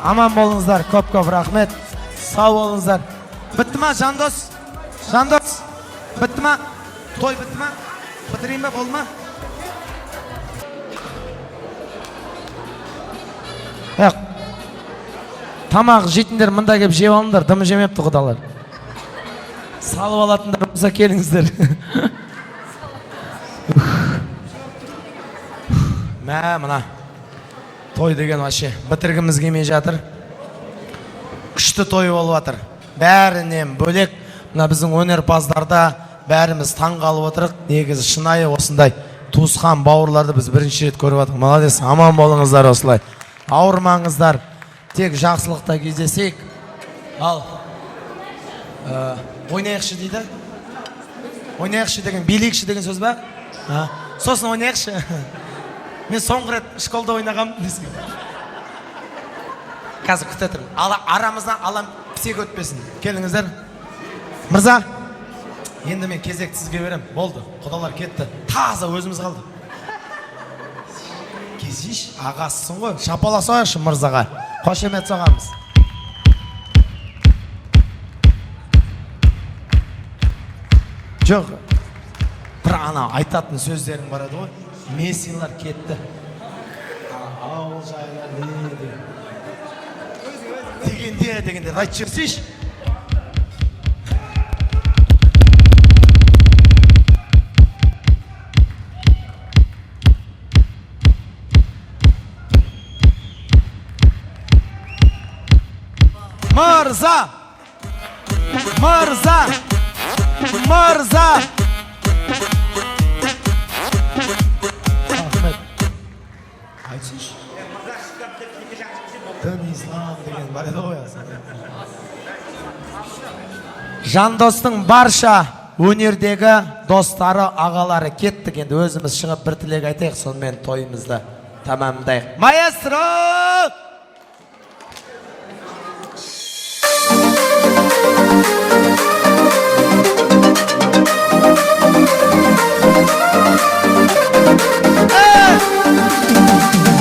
Аман болыңыздар, көп рахмет. Сау болыңыздар. Бітті ма, Жандос? Бітті ма? той бітті ма? Бітірейін ба, болды ма? Тамақ жейтіндер мында кеп жеп алыңдар, дымы жемепті құдалар. Салып алатындар болса келіңіздер. Мына той деген вообще бітіргіміз келмей жатыр. Күшті той болып жатыр. Бәрінен бөлек мына біздің өнерпаздарда бәріміз таң қалып отырық. Негізі шынайы осындай туысқан бауырларды біз бірінші рет көріп жатырмыз. Молодец, аман болыңыздар осылай. Ауырмаңыздар. Тек жақсылықта кездесейік. Ал ойнайықшы дейді. Ойнайықшы деген, билейікші деген сөз ба? Сосын ойнайықшы. Мен соңғы рет школда ойнағам десем. Қазір күте тұрмын. Арамыздан алам пісек өтпесін. Келіңіздер. Мырза, енді мен кезекті сізге берем. Болды, құдалар кетті. Таза өзіміз қалды. Кезейш, ағасысың ғой. Шапала сояқшы мырзаға. Қошемет соғамыз. Жоқ, бір ана айтатын сөздерің бар еді ғой. Мессилар кетті. Ауыл жайлар дегенде айтып жүрсейш. Мырза! Мырза! Мырза! Ахмет. Айтсыншы. Дін ислам деген бар еді ғой. Жандостың барша өнердегі достары, ағалары кеттік. Енді өзіміз шығып бір тілек айтайық, сонымен тойымызды тамамдайық. Маэстро!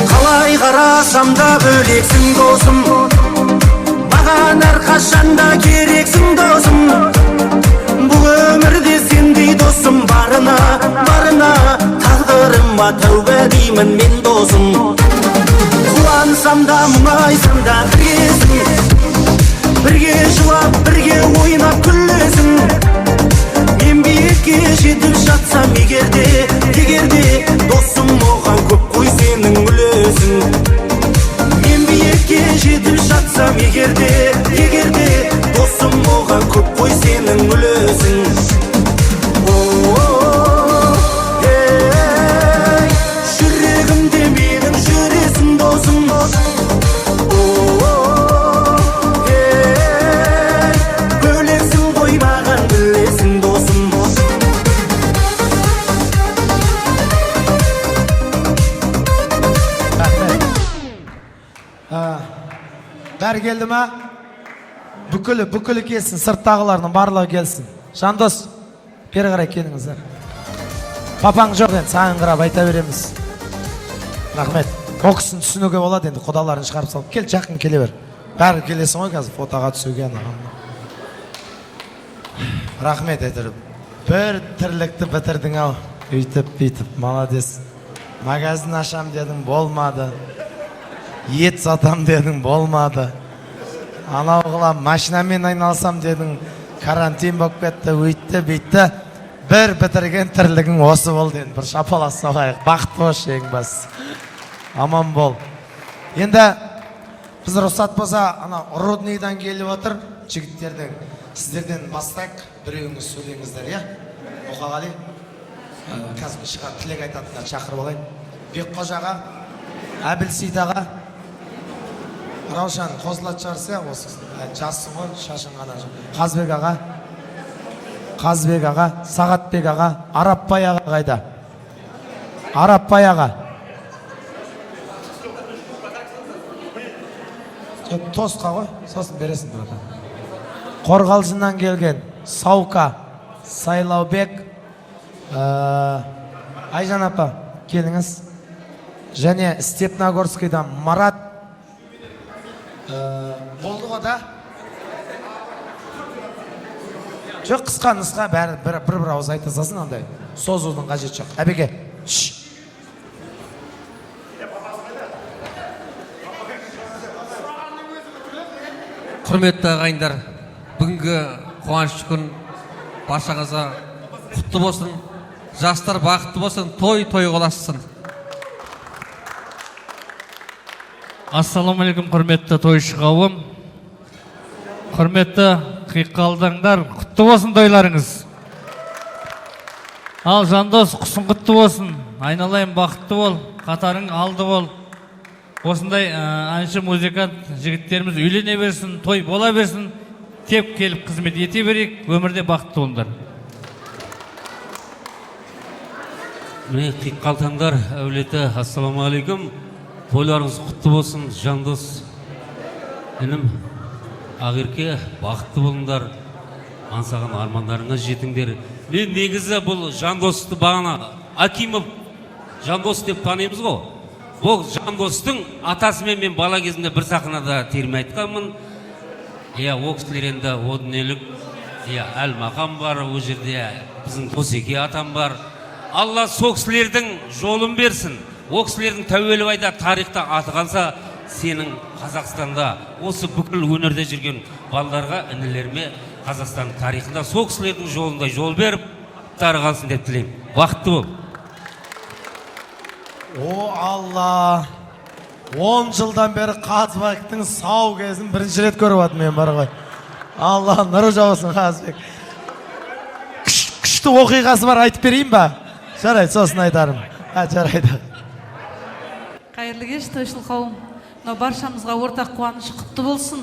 Қалай қарасам да бөлексің досым, маған әрқашанда керексің досым. Бұл өмірде сендей досым барына, тағдырыма тәубе деймін мен досым. Қуансам да мұңайсам да біргесің, бірге жылап, бірге ойнап күлесің. Мен биікке жетіп жатсам егерде, досым оған көп қой сенің үлесің. Мен биікке жетіп жатсам егерде, досым оған көп қой сенің үлесің. Жүрегімде менің жүресің досым. Бөлексің ғой маған білесің досым. Бәрі келді ма? Бүкілі келсін, сырттағылардың барлығы келсін. Жандос, бері қарай келіңіздер. Папаң жоқ енді, саған қарап айта береміз. Рахмет. Оқысын түсінуге болады енді, құдаларын шығарып салып. Кел, жақын келе бер. Бәрі келесің ғой қазір, фотоға түсуге. Рахмет етіріп. Бір тірлікті бітірдің ау. Үйтіп, молодец. Магазин ашам дедің, болмады. Ет сатам дедің, болмады. Анау қылам, машинамен айналсам дедің, карантин болып кетті, өйтті. Бір бітірген тірлігің осы бол дедің. Бір шапалас соғайық, бақыт болшы ең бас. Аман бол. Енді біз рұқсат болса, Рудныйдан келіп отыр, жігіттердің. Сіздерден бастайық, біреуіңіз сөйлеңіздер, иә? Мұқағали, қазір шығар тілек айтатындар шақырып алайын. Бекқожаға, Әбілсейіт аға, Раушан қосылат шығарса, осы жассың ғой, шашың ғана. Қазбек аға, Сағатбек аға, Арапбай аға қайда? Арапбай аға. Тосқа ғой, сосын бересің burada. Қорғалжынан келген Саука, Сайлаубек, Айжан апа, келіңіз. Және Степногорскийдан Марат. Болды ғой да? жоқ қысқа нұсқа бәрі бір ауыз айта салсын, андай созудың қажеті жоқ. Әбеке, құрметті ағайындар, бүгінгі қуанышты күн баршаңызға құтты болсын, жастар бақытты болсын, той қоласын. Ассалаумағалейкум, құрметті тойшы қауым, құрметті қиқалдаңдар, құтты болсын тойларыңыз. Ал Жандос, құсың құтты болсын, айналайын бақытты бол, қатарың алды бол. Осындай әнші музыкант жігіттеріміз үйлене берсін, той бола берсін, теп келіп қызмет ете берейік, өмірде бақытты болыңдар. Міне қиқалтаңдар әулеті, ассалаумағалейкум. Тойларыңыз құтты болсын, Жандос інім, Ақерке, бақытты болыңдар, аңсаған армандарыңа жетіңдер. Мен негізі бұл Жандосты бағана Акимов Жандос деп танимыз ғой. Бұл Жандостың атасымен мен бала кезімде бір сахнада терме айтқанмын. О кісілер енді о дүниелік Әлмақан бар, о жерде біздің Досеке атам бар. Алла сол кісілердің жолын берсін. О кісілердің тәуелі байда тарихта аты қалса, сенің Қазақстанда осы бүкіл өнерде жүрген балаларға, інілеріме Қазақстан тарихында сол кісілердің жолында жол беріп, тары қалсын деп тілеймін. Бақытты бол. О Алла, 10 жылдан бері Қазыбектің сау кезін бірінші рет көріп атым мен бар ғой. Алла нұры жаусын Қазыбек. Күшті оқиғасы бар, айтып берейін ба? Жарайды, сосын айтарым. Жарайды. Қайырлы кеш, тойшыл қауым. Мынау баршамызға ортақ қуаныш құтты болсын.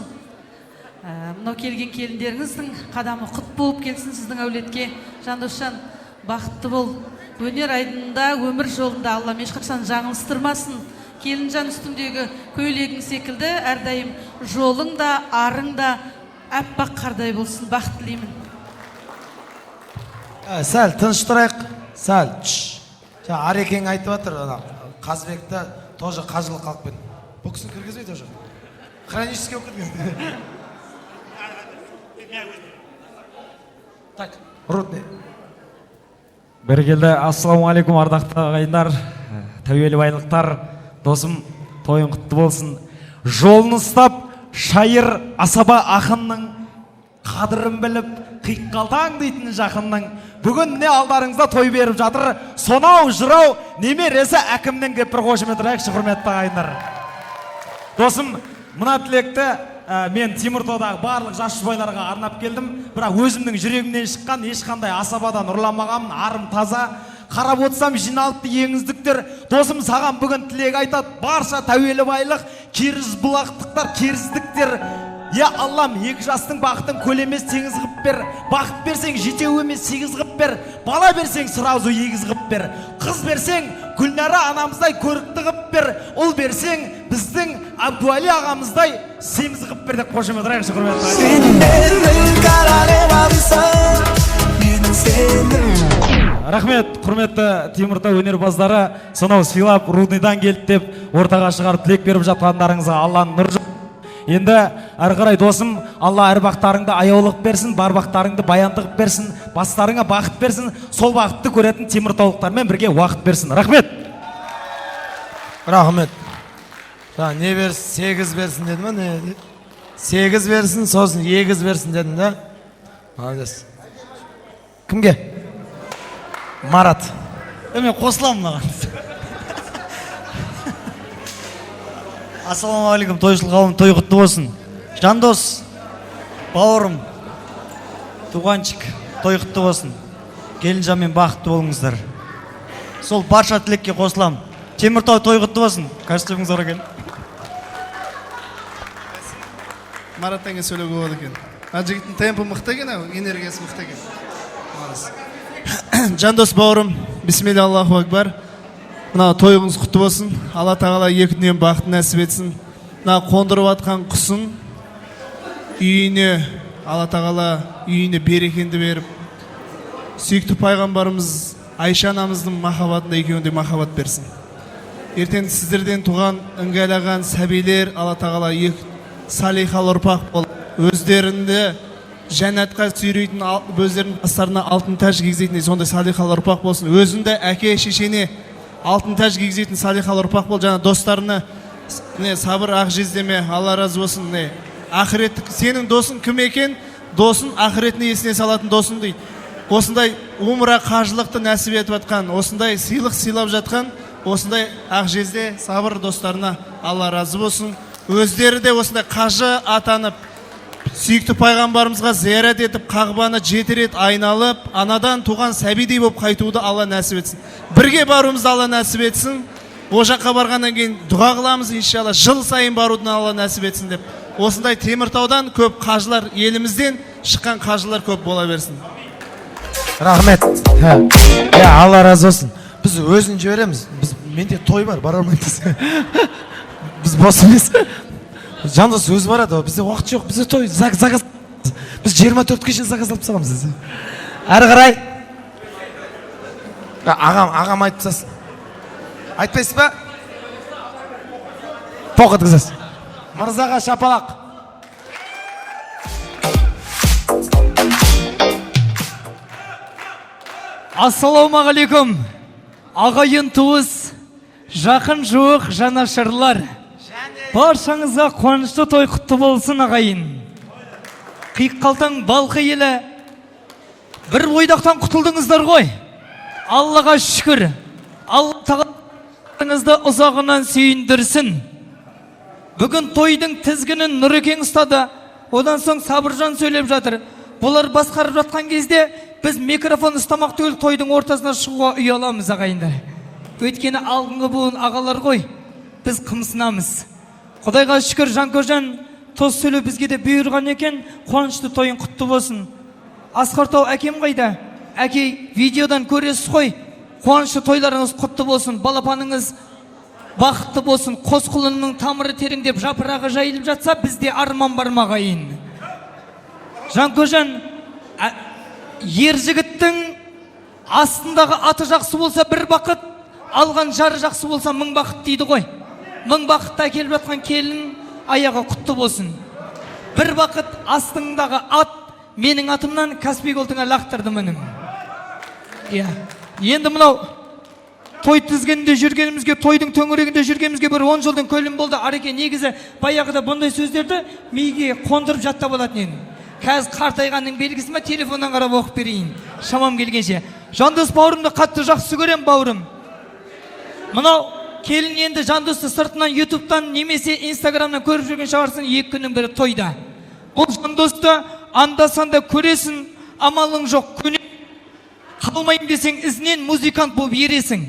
Мынау келген келіндеріңіздің қадамы құт болып келсін сіздің әулетке. Жандосжан, бақытты бол. Өнер айдында, өмір жолында Аллам ешқашан жаңылыстырмасын. Келінжан үстіндегі көйлегің секілді әрдайым жолың да, арың да әппақ қардай болсын. Бақыт тілеймін. Сәл тыныш тұрайық. Сәл. Арекең айтып отыр, Қазыбекті тоже қажылық қалып кетті. Бұл кісіні кіргізбей тоже. Хронический өкірген. Так, рудный. Бергелді, ассалаумағалейкум ардақты ағайындар, тәуелі байлықтар, досым, тойың құтты болсын. Жолын ұстап, шайыр асаба ақынның қадырын біліп, қиққалтаң дейтін жақынның бүгін не алдарыңызда той беріп жатыр, сонау жырау немересі әкімнің деп бір қошемет ұрайықшы, құрметті ағайындар. Досым, мына тілекті мен Теміртаудағы барлық жас жұбайларға арнап келдім, бірақ өзімнің жүрегімнен шыққан, ешқандай асабадан ұрламағамын, арым таза. Қарап отырсам жиналыпты ең үздіктер. Досым, саған бүгін тілек айтады, барша тәуелі байлық, керіз бұлақтықтар, керіздіктер. Аллам, екі жастың бақытын көлемес теңіз ғып бер. Бақыт берсең жетеу емес 8 ғып бер. Бала берсең сыразу 2 ғып бер. Қыз берсең Гүлнара анамыздай көрікті ғып бер. Ұл берсең біздің Абдуали ағамыздай семіз ғып бер деп қошемет ұрайықшы, құрметті ағайындар. Рахмет, құрметті Теміртау өнерпаздары, сонау сыйлап Рудныйдан келді деп ортаға шығарып тілек беріп жатқандарыңызға Алланың нұры. Енді әрі қарай досым, Алла әр бақтарыңды аяулық берсін, бар бақтарыңды баяндығып берсін, бастарыңа бақыт берсін, сол бақытты көретін теміртаулықтармен бірге уақыт берсін. Рахмет. Рахмет. Не берсін, 8 берсін деді ма? 8 берсін, сосын 2 берсін дедім да? Молодец. Кімге? Марат. Мен қосыламын маған. Ассалаумағалейкум, тойшыл қауым, той құтты болсын. Жандос, бауырым, туғанчик, той құтты болсын. Келінжанмен бақытты болыңыздар. Сол барша тілекке қосылам. Теміртау той құтты болсын. Костюміңіз ора кел. Марат тәңе сөйлеуге болады екен. Жігіттің темпі мықты екен, энергиясы мықты екен. Жандос бауырым, бисмилля, Аллаху акбар. Мына тойыңыз құтты болсын. Алла тағала екі дүниен бақытын нәсіп етсін. Мына қондырып атқан құсын үйіне, Алла тағала үйіне берекенді беріп, сүйікті пайғамбарымыз Айша анамыздың махаббатында екеуінде махаббат берсін. Ертең сіздерден туған ыңғайлаған сәбилер Алла тағала салихал ұрпақ болып, өздерінде жәннатқа сүйрейтін, өздерінің бастарына алтын тәж кигізетін сондай салихалы ұрпақ болсын. Өзінде әке шешене алтын тәж кигізетін салихалы ұрпақ бол. Жаңа достарына сабыр ақ жездеме, Алла разы болсын. Ақыреттік сенің досың кім екен? Досын ақыретіне есіне салатын досың дейді. Осындай умра қажылықты нәсіп етіп жатқан, осындай сыйлық сыйлап жатқан, осындай ақ жезде сабыр достарына Алла разы болсын. Өздері де осындай қажы атанып, сүйікті пайғамбарымызға зиярат етіп, Қағбаны 7 рет айналып, анадан туған сәбидей болып қайтуды Алла нәсіп етсін. Бірге баруымызды Алла нәсіп етсін. О жаққа барғаннан кейін дұға қыламыз, иншалла, жыл сайын баруды Алла нәсіп етсін деп. Осындай Теміртаудан көп қажылар, елімізден шыққан қажылар көп бола берсін. Рахмет. Алла разы болсын. Біз өзін жібереміз. Менде той бар, бара алмаймыз. Біз бос емес. Жандос өзі барады, бізде уақыт жоқ, бізде той, заказ. Біз 24 кешен заказ алып тастағанбыз. Әрі қарай. Ағам айтып тастасын. Айтпайсыз ба? Тоқ еткізесіз. Мырзаға шапалақ. Ассалаумағалейкум. Ағайын туыс, жақын жуық жанашырлар. Баршаңызға қуанышты той құтты болсын ағайын. Қиққалтаң балқы елі, бір ойдақтан құтылдыңыздар ғой. Аллаға шүкір. Алла тағалаңызды ұзағынан сүйіндірсін. Бүгін тойдың тізгінін Нұрекең ұстады. Одан соң Сабыржан сөйлеп жатыр. Бұлар басқарып жатқан кезде біз микрофон ұстамақ түгіл тойдың ортасына шығуға ұяламыз ағайындар. Өйткені алдыңғы буын ағалар ғой. Біз қымсынамыз. Құдайға шүкір, Жанкожан тоз сөйлеу бізге де бұйырған екен. Қуанышты тойын құтты болсын. Асқартау әкем қайда? Әке, видеодан көресіз ғой. Қуанышты тойларыңыз құтты болсын. Балапаныңыз бақытты болсын. Қос құлынның тамыры тереңдеп жапырағы жайылып жатса, бізде арман бар мағайын. Жанкожан, ер жігіттің астындағы аты жақсы болса бір бақыт, алған жары жақсы болса мың бақыт дейді ғой. Мың бақытта келіп жатқан келін аяғы құтты болсын. Бір бақыт астыңдағы ат менің атымнан Каспий голтыңа лақтырды мінім. Енді мынау той тізгенінде жүргенімізге, тойдың төңірегінде жүргенімізге бір 10 жылдың көлім болды. Ареке негізі баяғыда бұндай сөздерді миге қондырып жаттап алатын едім. Қазір қартайғанның белгісі ме, телефоннан қарап оқып берейін. Шамам келгенше. Жандос бауырымды қатты жақсы көрем бауырым. Мынау келін енді Жандосты сыртынан ютубтан немесе инстаграмнан көріп жүрген шығарсын, 2 күннің бірі тойда. Бұл Жандосты анда-санда көресің, амалың жоқ, көне қалмайым десең ізінен музыкант болып ересің.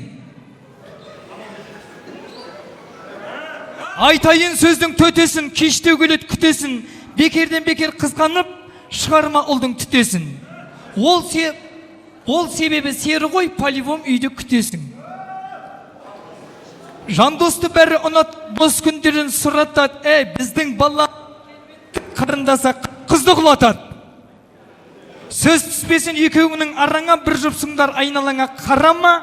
Айтайын сөздің төтесін, кештеу келет күтесін, бекерден бекер қызғанып, шығарма ұлдың түтесін. Ол себебі сері ғой, поливом үйді күтесің. Жандосты бәрі ұнат, бос күндерін сұратат, біздің бала қарындаса қызды құлатат. Сөз түспесін екеуіңнің араңа, бір жұпсыңдар айналаңа қарама.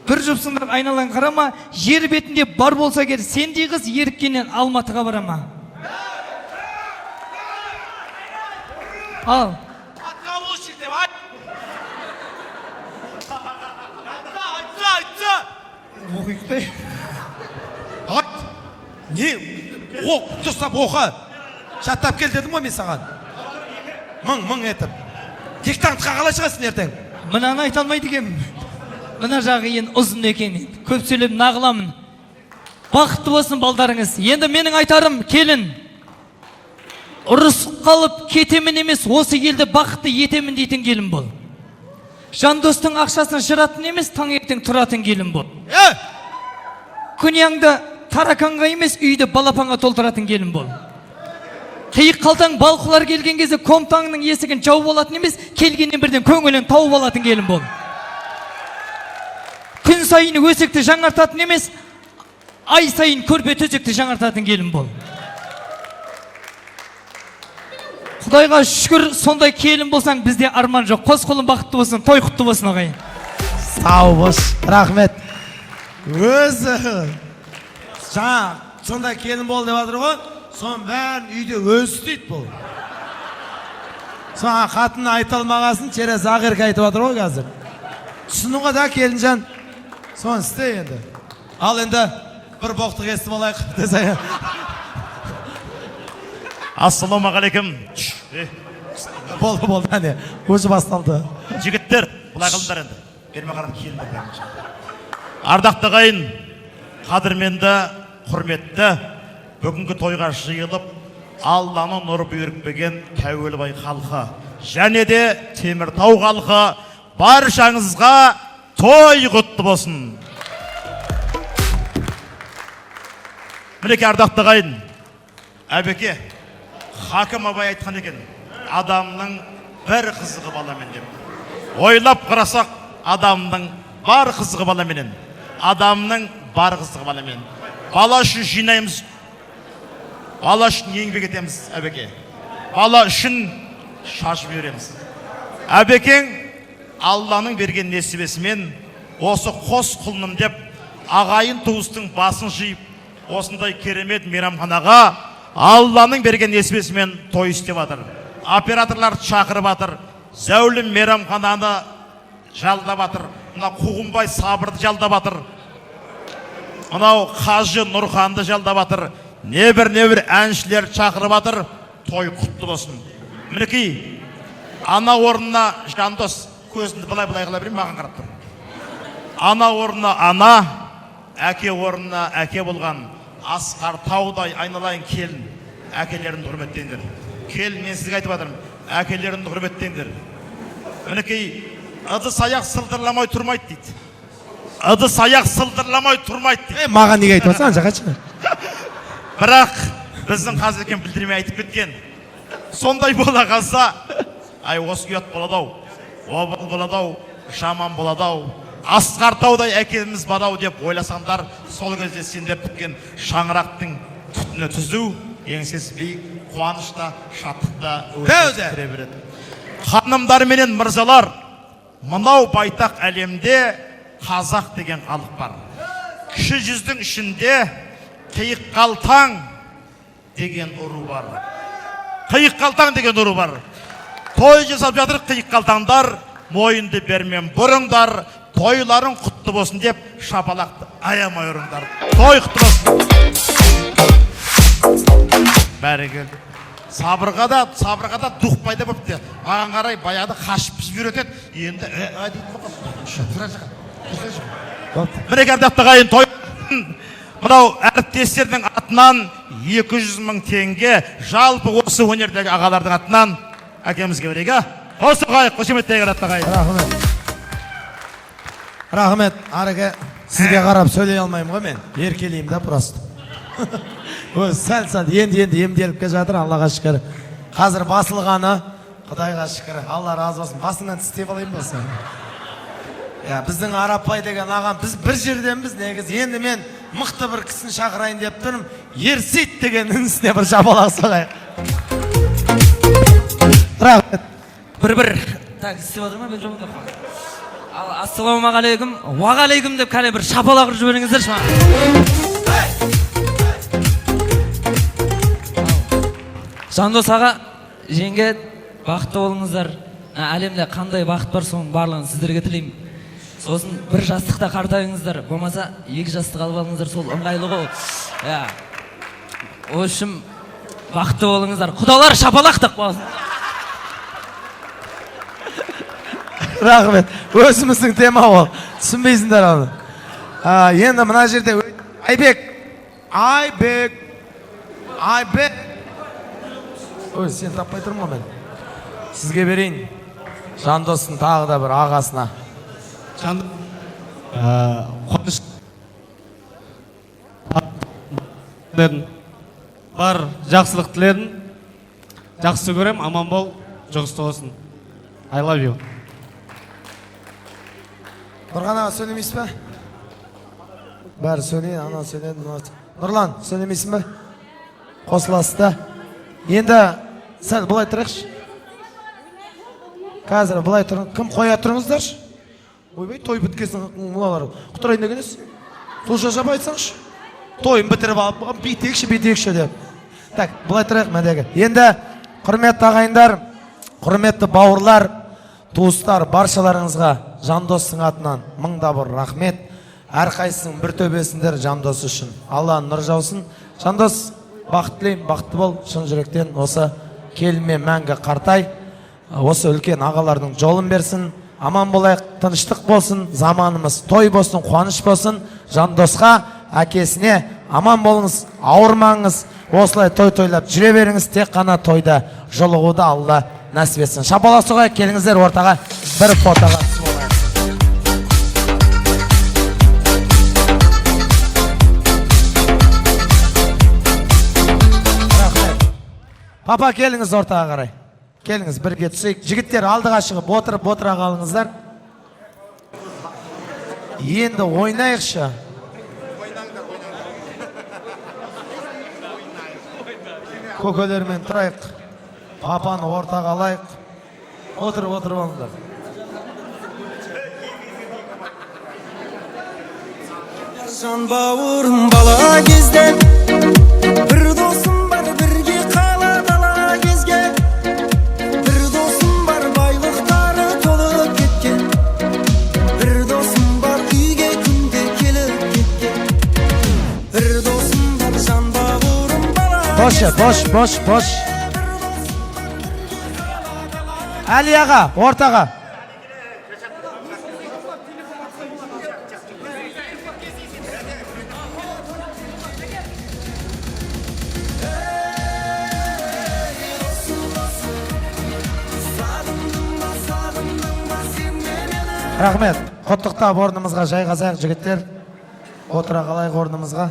Бір жұпсыңдар айналаңа қарама. Жер бетінде бар болса кер, сендей қыз еріккеннен Алматыға барама. Ал. Атқа ол шетеп, айт! Айтса! Оқиқтай. Айт! Не? Оқ, тұстап оқы! Шаттап кел дедім ғой мен саған. Мың етіп. Диктантқа қалай шығасың ертең? Мынаны айта алмайды екем. Мына жағы ең ұзын екен. Көп сөйлеп нағыламын. Бақытты болсын балдарыңыз. Енді менің айтарым, келін. Ұрысып қалып кетемін емес, осы елді бақытты етемін дейтін келін бол. Жандостың ақшасын жыратын емес, таңертең тұратын келін бол. Күнияңды тараканға емес, үйді балапанға толтыратын келін бол. Қиық қалтаң балқылар келген кезде комтаңның есігін жауып алатын емес, келгеннен бірден көңілін тауып алатын келін бол. Күн сайын өсекті жаңартатын емес, ай сайын көрпе төсекті жаңартатын келін бол. Құдайға шүкір, сондай келін болсаң, бізде арман жоқ. Қос қолын бақытты болсын, той құтты болсын ағайын. Сау бош, рахмет. Өзі жаңа сондай келін бол деп жатыр ғой, сон бәрін үйде өзі істейді бұл. Соңа қатын айта алмағасын через Ақерке айтып жатыр ғой қазір. Түсінуға да келінжан. Соны істе енді. Ал енді бір боқтық естіп алайық десе. Ассалаумағалейкум. Болды, әне. Өзі басталды. Жігіттер, бұлай қылыңдар енді. Берме қарап келіңдер. Ардақты ағайын, қадірменді, құрметті, бүгінгі тойға жиылып, Алланың нұры бұйыртпеген Кәуелбай халқы және де Теміртау халқы баршаңызға той құтты болсын. Мінеке ардақты ағайын, әбеке, Хакім Абай айтқан екен, адамның бір қызығы баламен деп. Ойлап қарасақ, адамның бар қызығы баламенен, адамның бар қызығы баламен. Бала үшін жинаймыз, бала үшін еңбек етеміз, әбеке. Бала үшін шашып береміз. Әбекең Алланың берген несібесімен осы қос құлыным деп ағайын туыстың басын жиып, осындай керемет мейрамханаға Алланың берген несібесімен той істеп жатыр. Операторлар шақырып жатыр. Зәулім мейрамхананы жалдап жатыр. Мына Қуғынбай Сабырды жалдап жатыр. Мынау Қажы Нұрханды жалдап жатыр. Небір әншілер шақырып жатыр. Той құтты болсын. Мінекей, ана орнына Жандос, көзіңді былай қыла берейін, маған қарап тұр. Ана орнына ана, әке орнына әке болған Асқар Таудай айналайын келін, әкелеріңді құрметтеңдер. Келін, мен сізге айтып жатырмын, әкелеріңді құрметтеңдер. Мінекей, ыдыс аяқ сылдырламай тұрмайды дейді. Ыдыс аяқ сылдырламай тұрмайды дейді. Маған неге айтып жатсаң, жақачы? Бірақ біздің қазіркен білдірмей айтып кеткен. Сондай бола қалса, ай осы ұят боладау, обал боладау, жаман боладау, Асқар Таудай әкеміз бадау деп ойласаңдар, сол кезде сендер тіккен шаңырақтың түтіні түзу, еңсесі биік, қуанышта, шаттықта өте береді. Ханымдар менен мырзалар, мынау байтақ әлемде қазақ деген халық бар. Кіші жүздің ішінде қиық қалтаң деген ұру бар. Қиық қалтаң деген ұру бар. Той жасап жатыр қиық қалтаңдар, мойынды бермен бұрыңдар, тойларың құтты болсын деп шапалақты аямай ұрыңдар. Той құтты болсын. Бәрекелді. Сабырға да дух пайда бопты. Маған қарай баяғыда қашып пісіп үйретеді. Енді мінеке ардақты ағайын, той мынау әріптестердің атынан 200 000 теңге, жалпы осы өнердегі ағалардың атынан әкемізге берейік. Осы қайық, қошеметтегі ардақты ағайын. Рахмет, арығы сізге қарап сөйлей алмаймын ғой мен. Еркелеймін да просто. Сәл енді емделіп ке жатыр, Аллаға шүкір. Қазір басылғаны, Құдайға шүкір. Алла разы болсын. Басыңнан тістеп алайын болсын. Біздің Арапбай деген ағам, біз бір жерденбіз негіз. Енді мен мықты бір кісін шақырайын деп тұрмын. Ерсейт деген інісіне бір жабалақ соғайық. Рахмет. Бір. Так, істеп отыр ма мен жолында? Ассалаумағалейкум, уағалейкум деп кәне бір шапалақ ұрып жіберіңіздер шыма. Жандос аға, жеңге, бақытты болыңыздар. Әлемде қандай бақыт бар, соның барлығын сіздерге тілеймін. Сосын бір жастықта қартайыңыздар, болмаса екі жастық алып алыңыздар, сол ыңғайлы ғой. О үшін бақытты болыңыздар. Құдалар шапалақтық болсын. Рахмет, өзіміздің тема ол, түсінбейсіңдер оны. Енді мына жерде Айбек. Ой, сен таппай тұрмын мен. Сізге берейін. Жандостың тағы да бір ағасына. Қуаныш бар, жақсылық тіледім. Жақсы көрем, аман бол, жұғысты болсын. I love you. Нұрғана сөйлемейсің бе? Бәрі сөйлейін, ана сөйлейін. Нұрлан, сөйлемейсің бе? Қосыласы да. Енді сәл бұлай тұрықшы. Қазір бұлай тұрың. Кім қоя тұрыңыздаршы? Ойбай, той біткесін мұлалар. Құтырайын дегеніз? Тұлша жап айтсаңшы. Тойын бітіріп алып, бейтекші деп. Так, бұлай тұрайық мәдегі. Енді құрметті ағайындар, Құрметті бауырлар, туыстар, баршаларыңызға Жандостың атынан мыңда бір рахмет. Әрқайсының бір төбесіндер Жандос үшін. Алла нұр жаусын. Жандос, бақыт тілеймін, бақытты бол, шын жүректен осы келіме мәңгі қартай. Осы үлкен ағалардың жолын берсін. Аман болайық, тыныштық болсын, заманымыз той болсын, қуаныш болсын. Жандосқа, әкесіне аман болыңыз, ауырмаңыз. Осылай той-тойлап жүре беріңіз, тек қана тойда жолығуды Алла нәсіп етсін. Шапаласуға келіңіздер, ортаға бір фотоға түсіп олайық. Рахмет. Папа, келіңіз ортаға қарай. Келіңіз, бірге түсейік. Жігіттер алдыға шығып отырып отыра қалыңыздар. Енді ойнайықшы. Көкелермен тұрайық. Папаны ортаға алайық. Отырып алыңдар. Жан бауырым бала кезден бір досым бар, бірге қалады ала кезге. Бір досым бар, байлықтары толып кеткен. Бір досым бар, үйге күнде келіп кеткен. Бір досым бар, жан бауырым бала. Бош. Әли аға, ортаға. Рахмет. Құттықтап орнымызға жайғазайық жігіттер. Отыра қалайық орнымызға.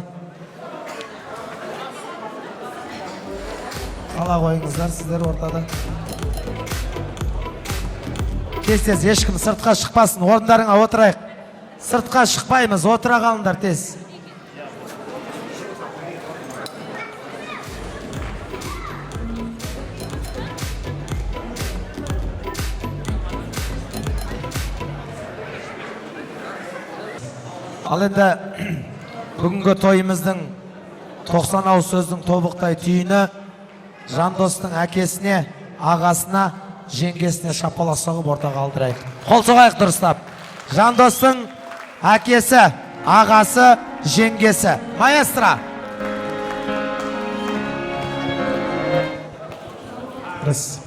Қала қойыңыздар сіздер ортада. Тез, ешкім сыртқа шықпасын, орындарыңа отырайық. Сыртқа шықпаймыз, отыра қалыңдар тез. Ал енді бүгінгі тойымыздың 90 ауыз сөздің тобықтай түйіні Жандостың әкесіне, ағасына, жеңгесіне шапалақ соғып ортаға алдырайық. Қол соғайық дұрыстап. Жандостың әкесі, ағасы, жеңгесі. Маэстро. Рыс.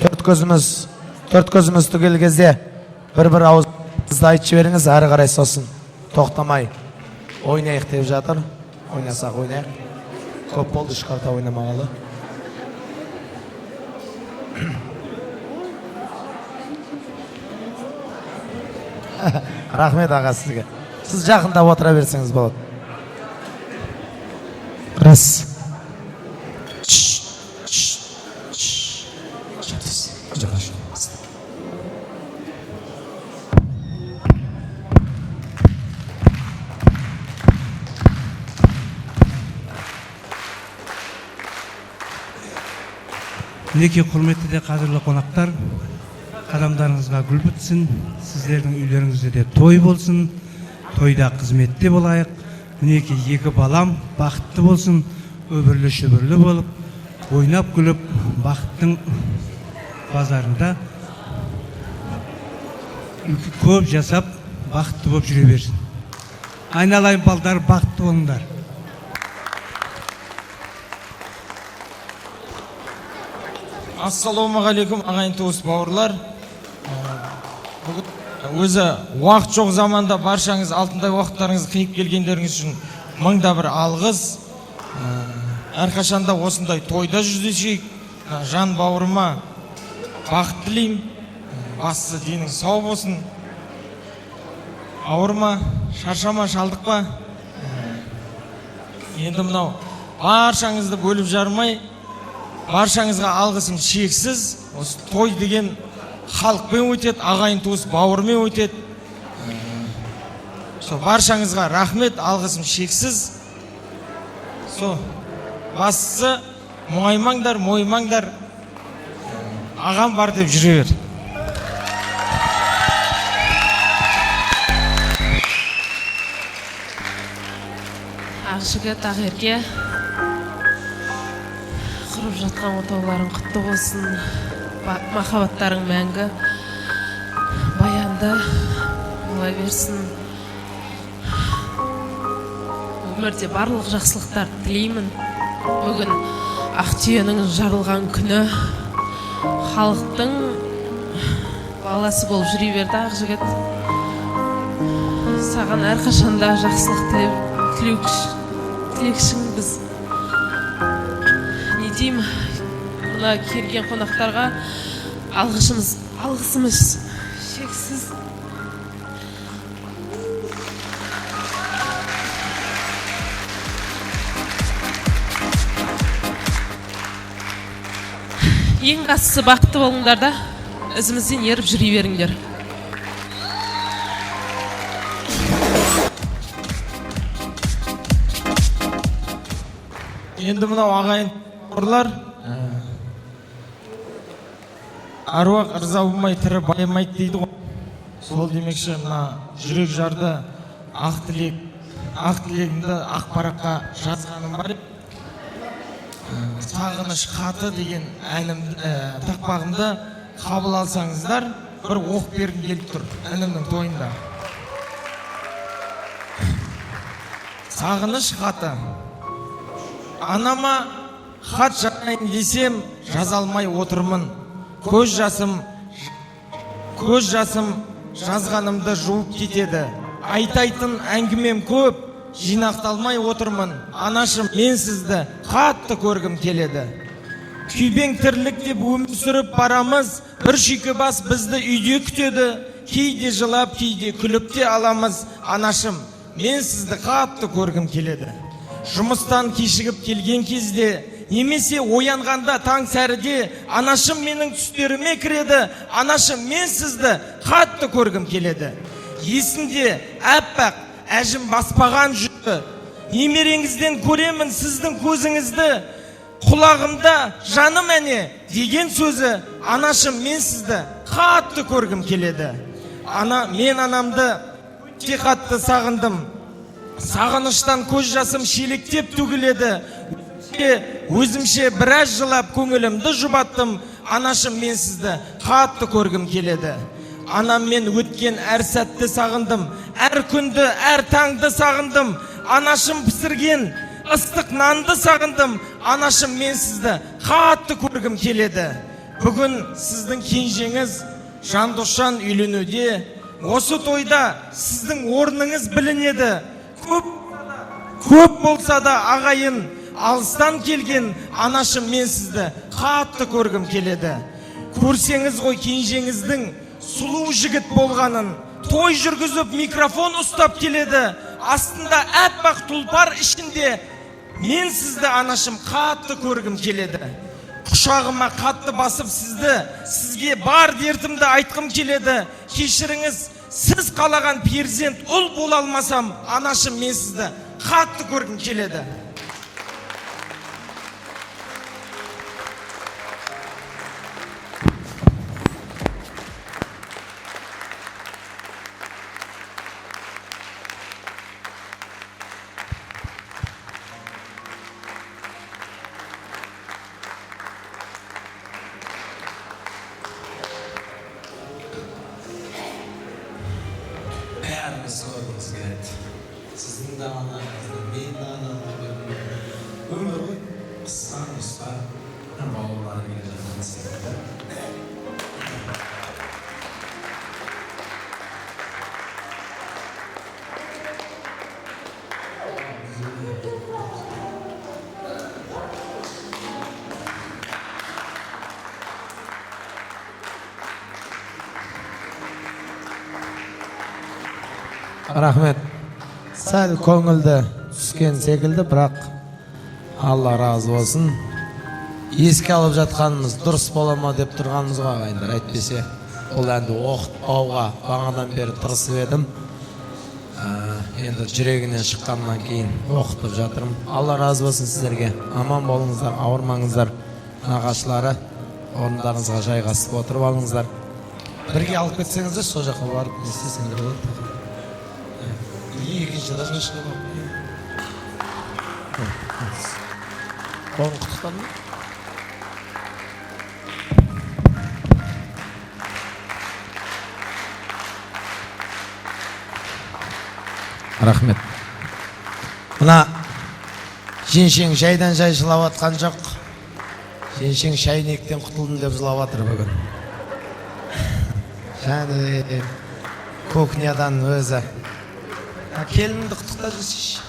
Төрт көзіміз түгел кезде бір ауыз сізді айтшы беріңіз, әрі қарай сосын тоқтамай ойнайық деп жатыр. Ойнасақ ойнайық. Көп болды шықарта ойнамағалы. Рахмет аға сізге. Сіз жақында отыра берсеңіз болады. Рас. Мінеки құрметті де қадірлі қонақтар, қадамдарыңызға гүл бітсін, сіздердің үйлеріңізде де той болсын, тойда қызметте болайық. Мінеки екі балам бақытты болсын, өбірлі шүбірлі болып, ойнап күліп, бақыттың базарында көп жасап, бақытты болып жүре берсін. Айналайын балдар, бақытты болыңдар. Ассалаумағалейкум ағайын туыс бауырлар. Өзі уақыт жоқ заманда баршаңыз алтындай уақыттарыңызды қиып келгендеріңіз үшін мыңда бір алғыс. Әрқашанда осындай тойда жүздесейік. Жан бауырыма бақыт тілеймін. Бастысы денің сау болсын. Ауырма, шаршама, шалдықпа. Енді мынау баршаңызды бөліп жармай, баршаңызға алғысым шексіз. Осы той деген халықпен өтеді, ағайын туыс бауырмен өтеді. Баршаңызға рахмет, алғысым шексіз. Бастысы мұңаймаңдар, мойымаңдар. Ағам бар деп жүре бер. Ақжігіт, Ақерке, құрып жатқан отауларың құтты болсын, махаббаттарың мәңгі, баянды бола берсін. Өмірде барлық жақсылықтар тілеймін. Бүгін Ақтүйенің жарылған күні, халықтың баласы болып жүре берді Ақжігіт. Саған әрқашанда жақсылық тілеушіңбіз. Не деймін, мына келген қонақтарға алғысымыз шексіз. Ең бастысы бақытты болыңдар да, ізімізден еріп жүре беріңдер. Енді мынау ағайын ұрлар аруақ ырза болмай тірі байымайды дейді ғой. Сол демекші мына жүрек жарды ақ тілегімді ақ параққа жазғаным бар. Сағыныш хаты деген тақпағымды қабыл алсаңыздар, бір оқ бергім келіп тұр інімнің тойында. Сағыныш хаты. Анама хат жазайын десем, жаза алмай отырмын. Көз жасым жазғанымды жуып кетеді. Айтайтын әңгімем көп, жинақталмай отырмын. Анашым, мен сізді қатты көргім келеді. Күйбең тірлік деп өмір сүріп барамыз, бір шүйке бас бізді үйде күтеді. Кейде жылап, кейде күліп те аламыз. Анашым, мен сізді қатты көргім келеді. Жұмыстан кешігіп келген кезде, немесе оянғанда таң сәріде, анашым менің түстеріме кіреді. Анашым, мен сізді қатты көргім келеді. Есінде әппақ әжім баспаған жүзі, немереңізден көремін сіздің көзіңізді. Құлағымда жаным әне деген сөзі. Анашым, мен сізді қатты көргім келеді. Мен анамды өте қатты сағындым. Сағыныштан көз жасым шелектеп төгіледі. Өзімше біраз жылап көңілімді жұбаттым. Анашым, мен сізді қатты көргім келеді. Анаммен өткен әр сәтті сағындым. Әр күнді, әр таңды сағындым. Анашым пісірген ыстық нанды сағындым. Анашым, мен сізді қатты көргім келеді. Бүгін сіздің кенжеңіз Жандосжан үйленуде. Осы тойда сіздің орныңыз білінеді. Көп болса да ағайын алыстан келген. Анашым, мен сізді қатты көргім келеді. Көрсеңіз ғой кенжеңіздің сұлу жігіт болғанын. Той жүргізіп микрофон ұстап келеді. Астында әппақ тұлпар ішінде. Мен сізді, анашым, қатты көргім келеді. Құшағыма қатты басып сізге бар дертімді айтқым келеді. Кешіріңіз, сіз қалаған перзент ұл бола алмасам, анашым, мен сізді қатты көргім келеді. Бәріміз көргіміз келеді. Сіздің де анаңыздың, мен де анаңыздың. Өмір ғой, қысқа нұсқа, бауырлар келе жатқан секілді. Рахмет. Сәл көңілді түскен секілді, бірақ Алла разы болсын. Еске алып жатқанымыз дұрыс бола ма деп тұрғанымызға ағайындар. Әйтпесе, ол әнді оқытпауға бағанадан бері тырысып едім. Енді жүрегінен шыққаннан кейін оқытып жатырмын. Алла разы болсын сіздерге. Аман болыңыздар, ауырмаңыздар. Нағашылары орындарыңызға жайғасып отырып алыңыздар. Бірге алып кетсеңіздер, сол жаққа барып не істесеңдер болады. Екінші даже шығып қолын құттықтадым. Рахмет. Мына Женшең жайдан жай жылап атқан жоқ. Женшең шайнектен құтылдым деп жылап атыр бүгін. Және кухнядан өзі. Келінді құттықта жүрсейші.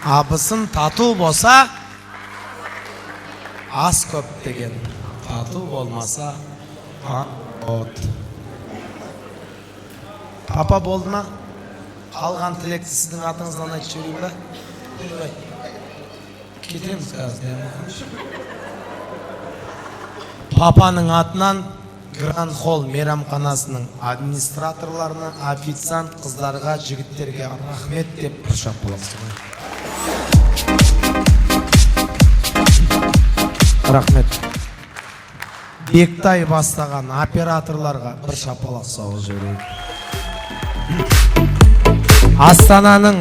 Абысын тату болса, ас көп деген. Тату болмаса, от. Папа болды ма? Қалған тілекті сіздің атыңыздан айтып жіберейін ба? Кетеміз қазір. Папаның атынан Гранд Холл мейрамханасының администраторларына, официант қыздарға, жігіттерге рахмет деп бір шапалақ соғайын. Рахмет. Бектай бастаған операторларға бір шапалақ соғып жіберейік. Астананың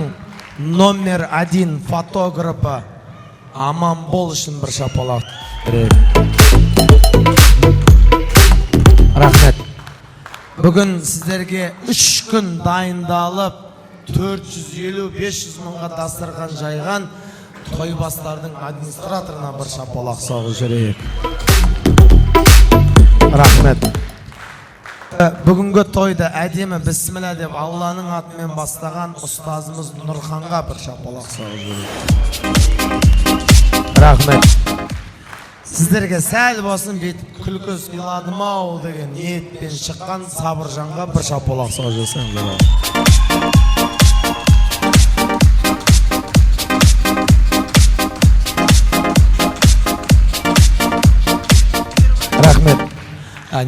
номер 1 фотографы Аманбол үшін бір шапалақ берейік. Рахмет. Бүгін сіздерге 3 күн дайындалып 450-500 мыңға дастархан жайған тойбастардың администраторына бір шапалақ соғып жіберейік. Рахмет. Бүгінгі тойды әдемі бісміллә деп Алланың атымен бастаған ұстазымыз Нұрханға бір шапалақ соғып жіберейік. Рахмет. Сіздерге сәл болсын бетіп күлкі сыйладым ау деген ниетпен шыққан Сабыржанға бір шапалақ соғып жіберсеңіздер. Рахмет.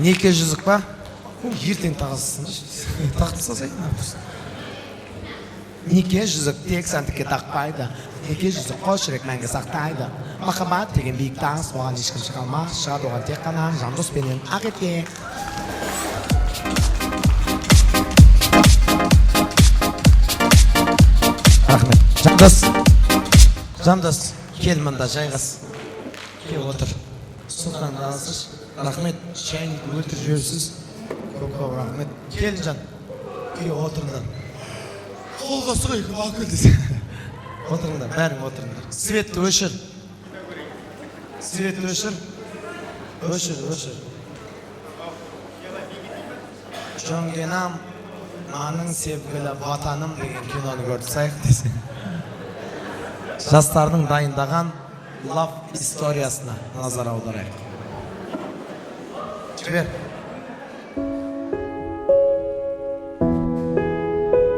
Неке жүзік па? Ертең тағасың. Тақты сазайын. Неке жүзік тек сәндікке тақпайды. Неке жүзік қош жүрек мәңгі сақтайды. Махаббат деген биік тас, оған ешкім шыға алмас, шығады оған тек қана Жандос пенен Ақерке. Рахмет. Жандос, кел мында жайғас. Кел отыр. Сұлтан разыш. Рахмет, шайник өлтір жүрсіз. Көп рахмет. Келін жан. Кел отырыңдар. Қолға сұғайық, ақыл десе. Отырыңдар, бәрің отырыңдар. Светті өшір. Светті өшір. Өшір. Жоңгенам, маның sevgili ватаным деген киноны көрді сайық десе. Жастардың дайындаған лав историясына назар аударайық. Жібер.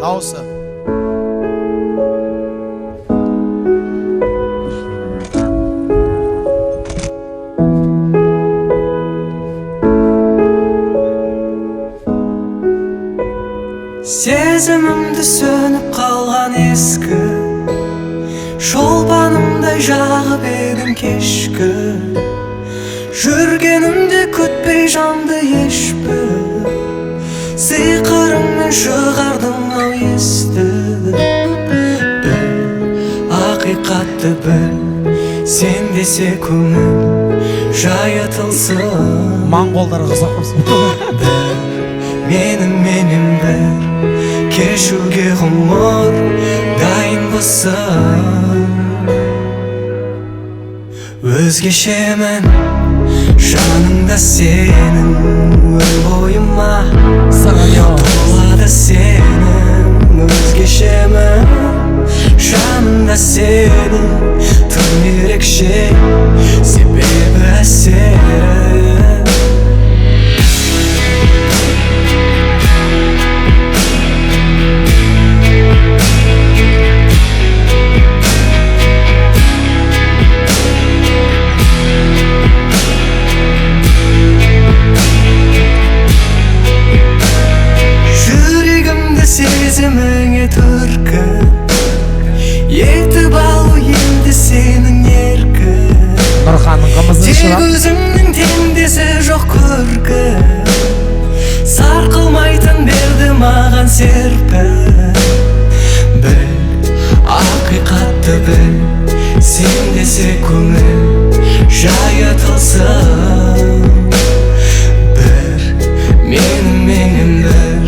Дауысы. Сезімімді сөніп қалған ескі шолпанымдай жағып едім кешкі жүргенімде күтпей жанды ешбір сиқырыңмен шығардың ау есті ақиқатты біл сен десе көңіл жайытылсын Моңғолдар қызық болсын менің бір кешуге ғұмыр дайынбысың өзгешемін жаныңда сенің өн бойыма толады сенің өзгешемін жаныңда сенің тым ерекше себебі әсерің сезіміңе түркі етіп алу енді сенің еркі Нұрханның қымызын тек өзіңнің теңдесі жоқ көркі сарқылмайтын берді маған серпін біл Құтты біл, сен десе көңіл жайытылсын. Бір менің бір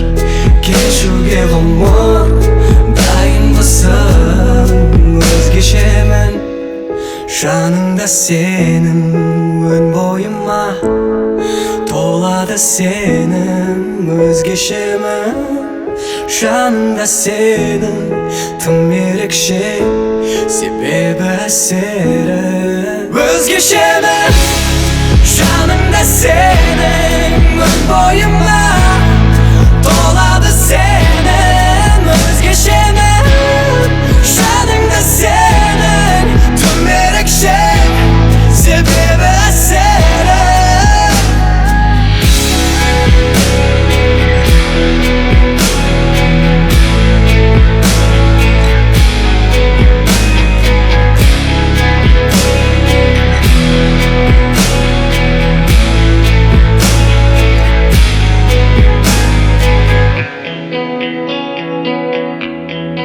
кешуге ғұмыр дайынбысың. Өзгешемін жаныңда сенің, өн бойыма толады сенің. Өзгешемін жаныңда сенің, тым ерекше себебі әсері. Өзгешемін жаныңда сенің, өн бойыма толады сенің. Өзгешемін жаныңда сенің, тым ерекше себебі әсері.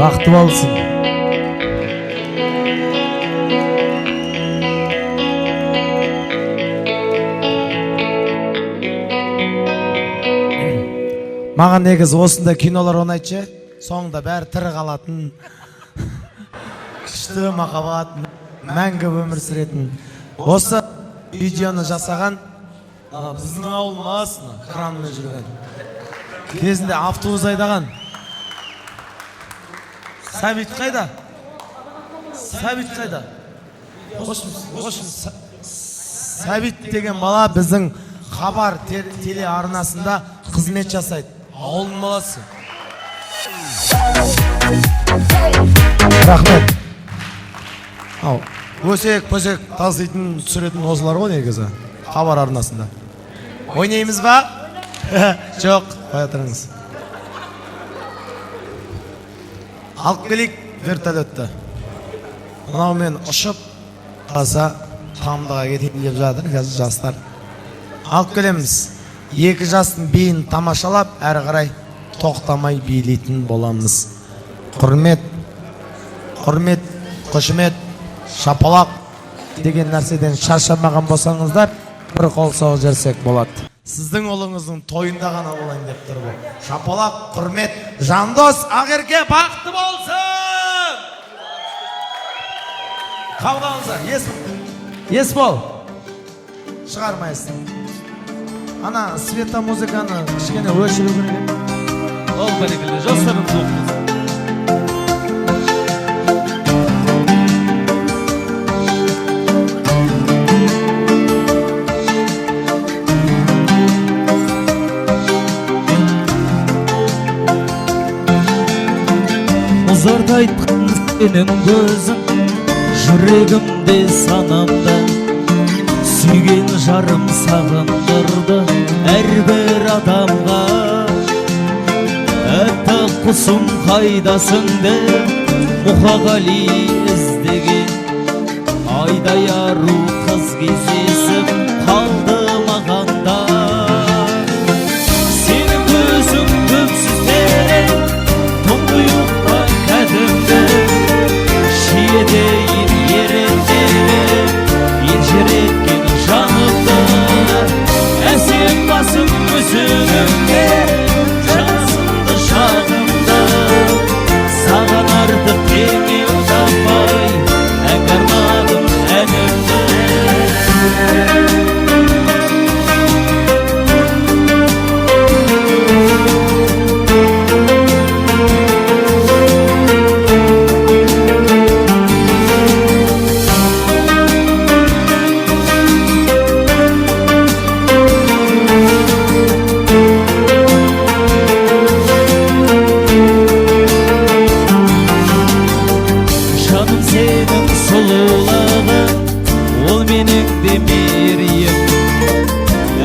Бақытты болсын. Маған негізі осындай кинолар ұнайтшы. Соңында бәрі тірі қалатын. Күшті махаббат, мәңгі өмір сүретін. Осы видеоны жасаған біздің ауылдың астына кранмен жүрген. Кезінде автобус айдаған. Сәбит қайда? Сәбит қайда? Сәбит деген бала біздің хабар телеарнасында қызмет жасайды. Ауылдың баласы. Рахмет. Өсек таситын түсіретін осылар ғой негізі. Хабар арнасында. Ойнаймыз ба? Жоқ, қоя тұрыңыз. Алып келейік вертолетті. Мынау мен ұшып қаса Тамдыға кетейін деп жатыр қазір жастар. Алып келеміз. Екі жастың биін тамашалап, әрі қарай тоқтамай билейтін боламыз. Құрмет, қошемет, шапалақ деген нәрседен шаршамаған болсаңыздар, бір қол соғып жерсек болады. Сіздің ұлыңыздың тойында ғана болайын деп тұр бұл. Шапалақ, құрмет, Жандос Ақерке бақытты болсын! Қабылдаңыздар, Есбол. Шығармайсың. Ана света музыканы кішкене өшіру керек. Ол бәрекелді, жастарымыз оқыңыз. Мұзарда айтқан сенің көзің, жүрегімде санамда. Сүйген жарым сағындырды әрбір адамға. Әттақ құсым қайдасың деп Мұқағали іздеген. Айдай ару қыз кездесіп қалды мағанда. Сенің көзің көпсіз терең, тұңғиыққа кәдімгі. Шиедейін ерендері елжіреткен жанымды. Әсем басым өзіңімде, жасымды шағымды. Саған артық теңеу таппай әңгермадым әнімді.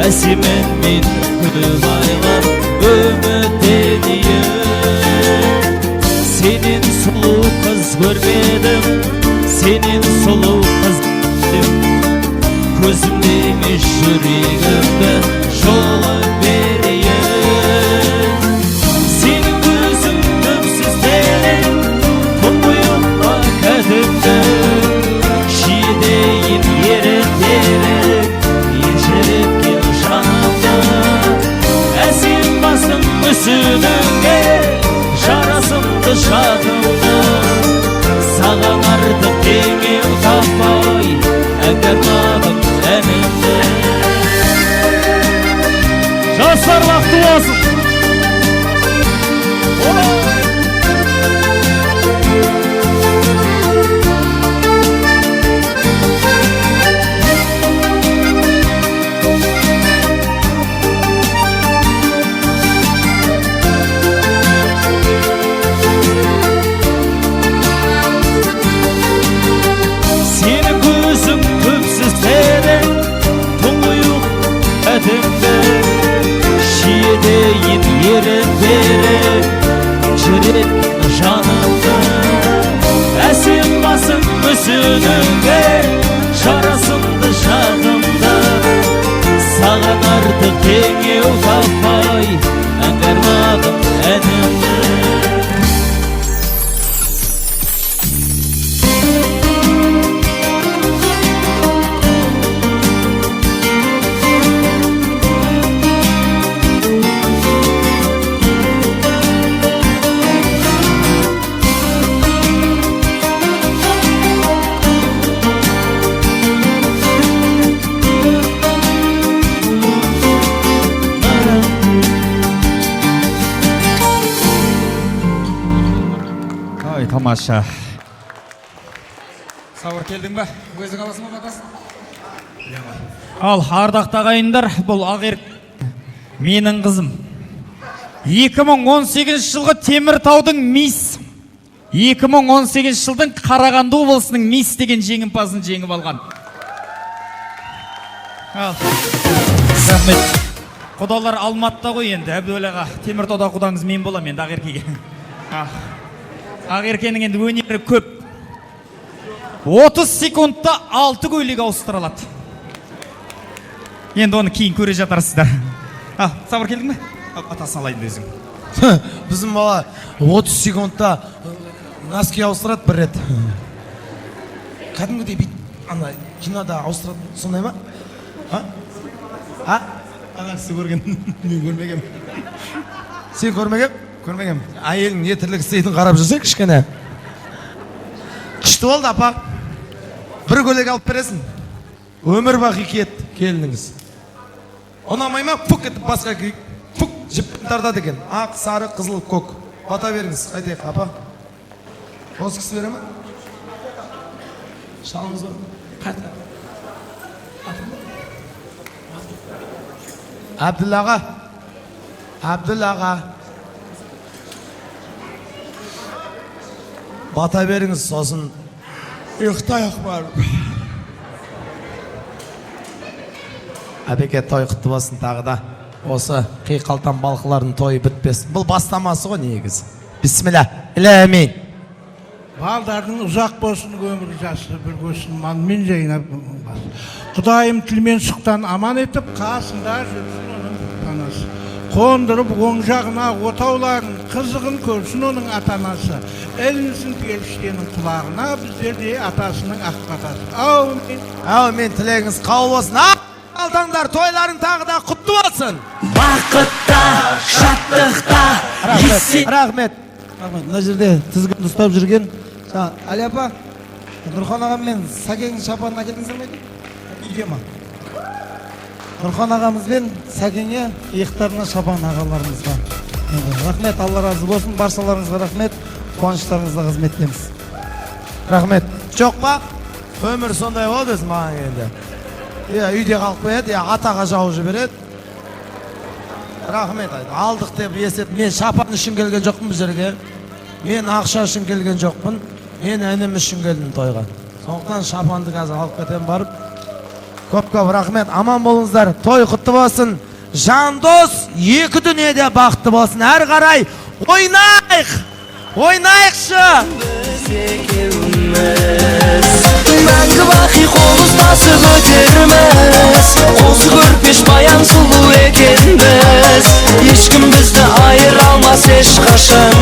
Әсемен мен күнім айлап үміттенейін. Сенен сұлу қыз көрмедім, сенен сұлу қыз көрмедім. Көзімде емес жүрегімді жолы берейін. Сенің көзің түпсіз терең, тұңғиыққа кәдімгі. аңғармадым әнімді. Жастар бақытты болсын. Сені көзім көпсіз терең, тұңғиық әдімді, шиедейін ерін беріп, жүрек жанымды. Әсем басың мүсініңе, жарасымды жағымды, саған артық теңеу таппай, аңғармадым әнімді. Ай, тамаша. Сауыр келдің ба? Өзің аласың ба батасын? Ал, ардақты ағайындар, бұл Ақерке менің қызым. 2018 жылғы Теміртаудың мисс, 2018 жылдың Қарағанды облысының мисс деген жеңімпазын жеңіп алған. Ал, рахмет. Құдалар Алматыда ғой енді, Әбдуәлі аға. Теміртауда құдаңыз мен болам енді Ақеркеге. Ақеркенің енді өнері көп. 30 секундта 6 көйлек ауыстырылады. Енді оны кейін көре жатарсыздар. Сабыр келдің бе? Атасын алайын өзің. Біздің бала 30 секундта носки ауыстырады бір рет. Кәдімгідей бит ана кинода ауыстырады, сондай ма? Ана кісі көрген, мен көрмегем. Сен көрмегем? Көрмегем. Әйелің не тірлік істейтін қарап жүрсек кішкене. Күшті болды апа. Бір көйлек алып бересің. Өмір бақи келініңіз. Ұнамай ма? Пұк етіп басқа пұк жіппен тартады екен. Ақ, сары, қызыл, көк. Бата беріңіз. Қайтайық апа. Осы кісі бере ма? Шалыңыз бар. Қайта. Әбділ аға. Әбділ аға. Бата беріңіз, сосын ұйықтайық бар. Әбеке, той құтты болсын тағы да. Осы қиқалтан балқылардың тойы бітпесін. Бұл бастамасы ғой негізі. Бисмилля. Иләмин. Балдардың ұзақ болсын, өмірі жасы бір көсін малмен жайнап. Құдайым тілмен шықтан аман етіп, қасында жүрсін оның танасы. Қондырып оң жағына отауларын, қызығын көрсін оның атанасы. Әлінсін періштенің құлағына, біздерде атасының ақ батасы. Әумин. Әумин, тілегіңіз қабыл болсын. Алтаңдар, тойларың тағы да құтты болсын. Бақытта, шаттықта, Рахмет. Мына жерде тізгінді ұстап жүрген Али апа, Нұрхан ағам мен Сәкеңнің шапанын әкелдіңіздер ме? Үйге ма? Нұрхан ағамызбен Сәкеңе иықтарына шапан ағаларымызға. Рахмет, Алла разы болсын, баршаларыңызға рахмет, қуаныштарыңызға қызмет етеміз. Рахмет. Жоқ па? Өмір сондай болды маған енді. Үйде қалып қояды, атаға жау жібереді. Рахмет, алдық деп есеп. Мен шапан үшін келген жоқпын бұл жерге. Мен ақша үшін келген жоқпын. Мен інім үшін келдім тойға. Сондықтан шапанды қазір алып кетем барып. Көп-көп рахмет. Аман болыңыздар. Той құтты болсын. Жандос екі дүниеде бақытты болсын. Әр қарай ойнайық. Ойнайықшы. Мәңгі бақи қол ұстасып өтерміз, қозы көрпеш баян сұлу екенбіз. Ешкім бізді айыра алмас ешқашан,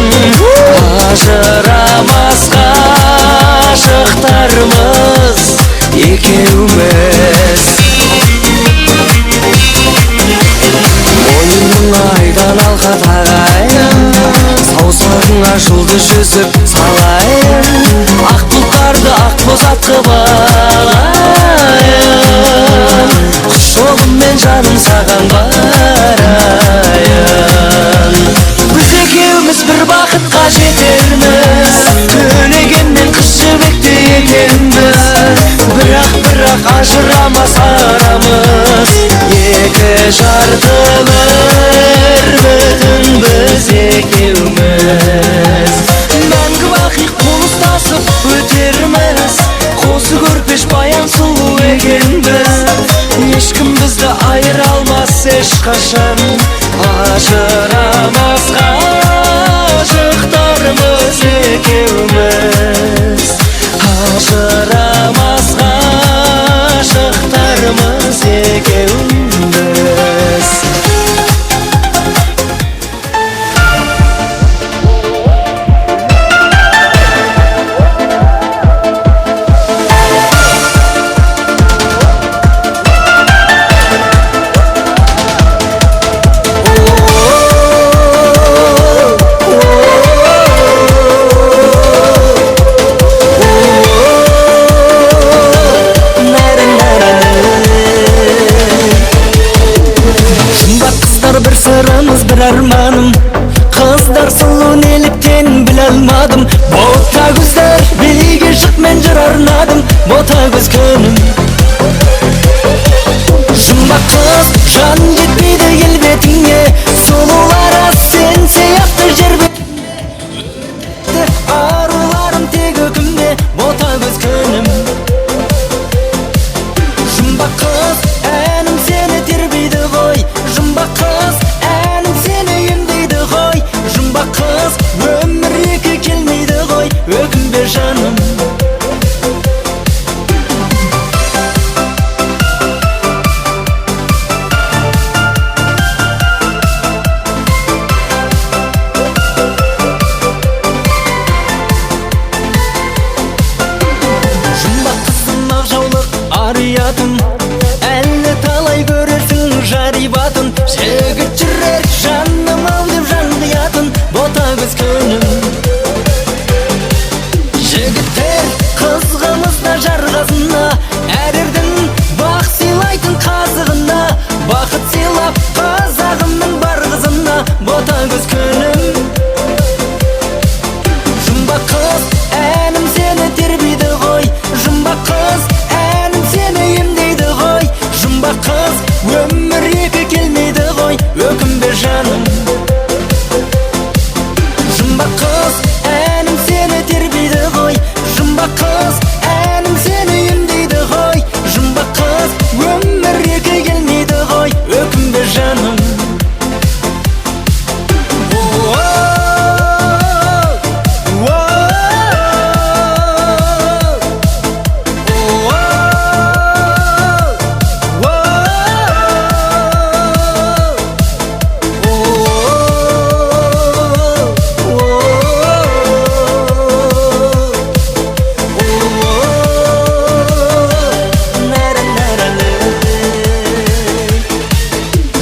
ажырамас ғашықтарымыз екеуміз. Мойның айдан алқа тағайын, саусағыңа жұлдыз жүзіп салайын, ақ бұлттарды ақ боз атқып алайын. жаным саған қарайын. Біз екеуміз бір бақытқа жетерміз, төлегенмен қыз жібекті екенбіз. Бірақ ажырамас арамыз, екі жартылар бүтін біз екеуміз. Мәңгі бақи қол ұстасып өтерміз, қосы көрпеш баян сұлу екенбіз. Ешкім бізді айыра алмас ешқашан, ажырамас ғашықтармыз екеуміз. Ажырамас ғашықтармыз екеуміз. Бір сырымыз, бір арманым, қыздар сұлу неліктен біле алмадым. Бота көздер биге шық, мен жыр арнадым, бота көз күнім. Жұмбақ қыз, жан жетпейді келбетіңе, сұлулары сен сияқты жер бетінде. Аруларым тек өкімде, бота көз күнім. Жұмбақ қыз, әнім сені тербейді ғой, жұмбақ қыз, әнім сені емдейді ғой. Жұмбақ қыз, өмір екі келмейді ғой, өкінбе жаным. Жұмбақ қызым, ақ жаулық ариятым, әлі талай көрерсің жарибатын. Жігіт жүрер жаным ау деп жан қиятын, бота көз күнім. Жігіттер қызғымызда жарғазына, әрердің бақ сыйлайтын қазығына. Бақыт сыйлап қазағымның бар қызына, бота көз күнім. Жұмбақ қыз, әнім сені тербейді ғой, жұмбақ қыз, әнім сені емдейді ғой. Жұмбақ қыз, өмір екі келмейді ғой, өкінбе жаным. Жұмбақ қыз, әнім сені тербейді ғой, жұмбақ қыз, әнім сені емдейді ғой. Жұмбақ қыз, өмір екі келмейді ғой, өкінбе жаным.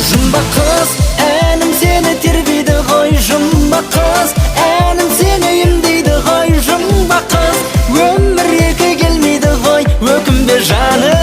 Жұмбақ қыз, әнім сені тербейді ғой, жұмбақ қыз, әнім сені емдейді ғой. Жұмбақ қыз, өмір екі келмейді ғой, өкінбе жаным.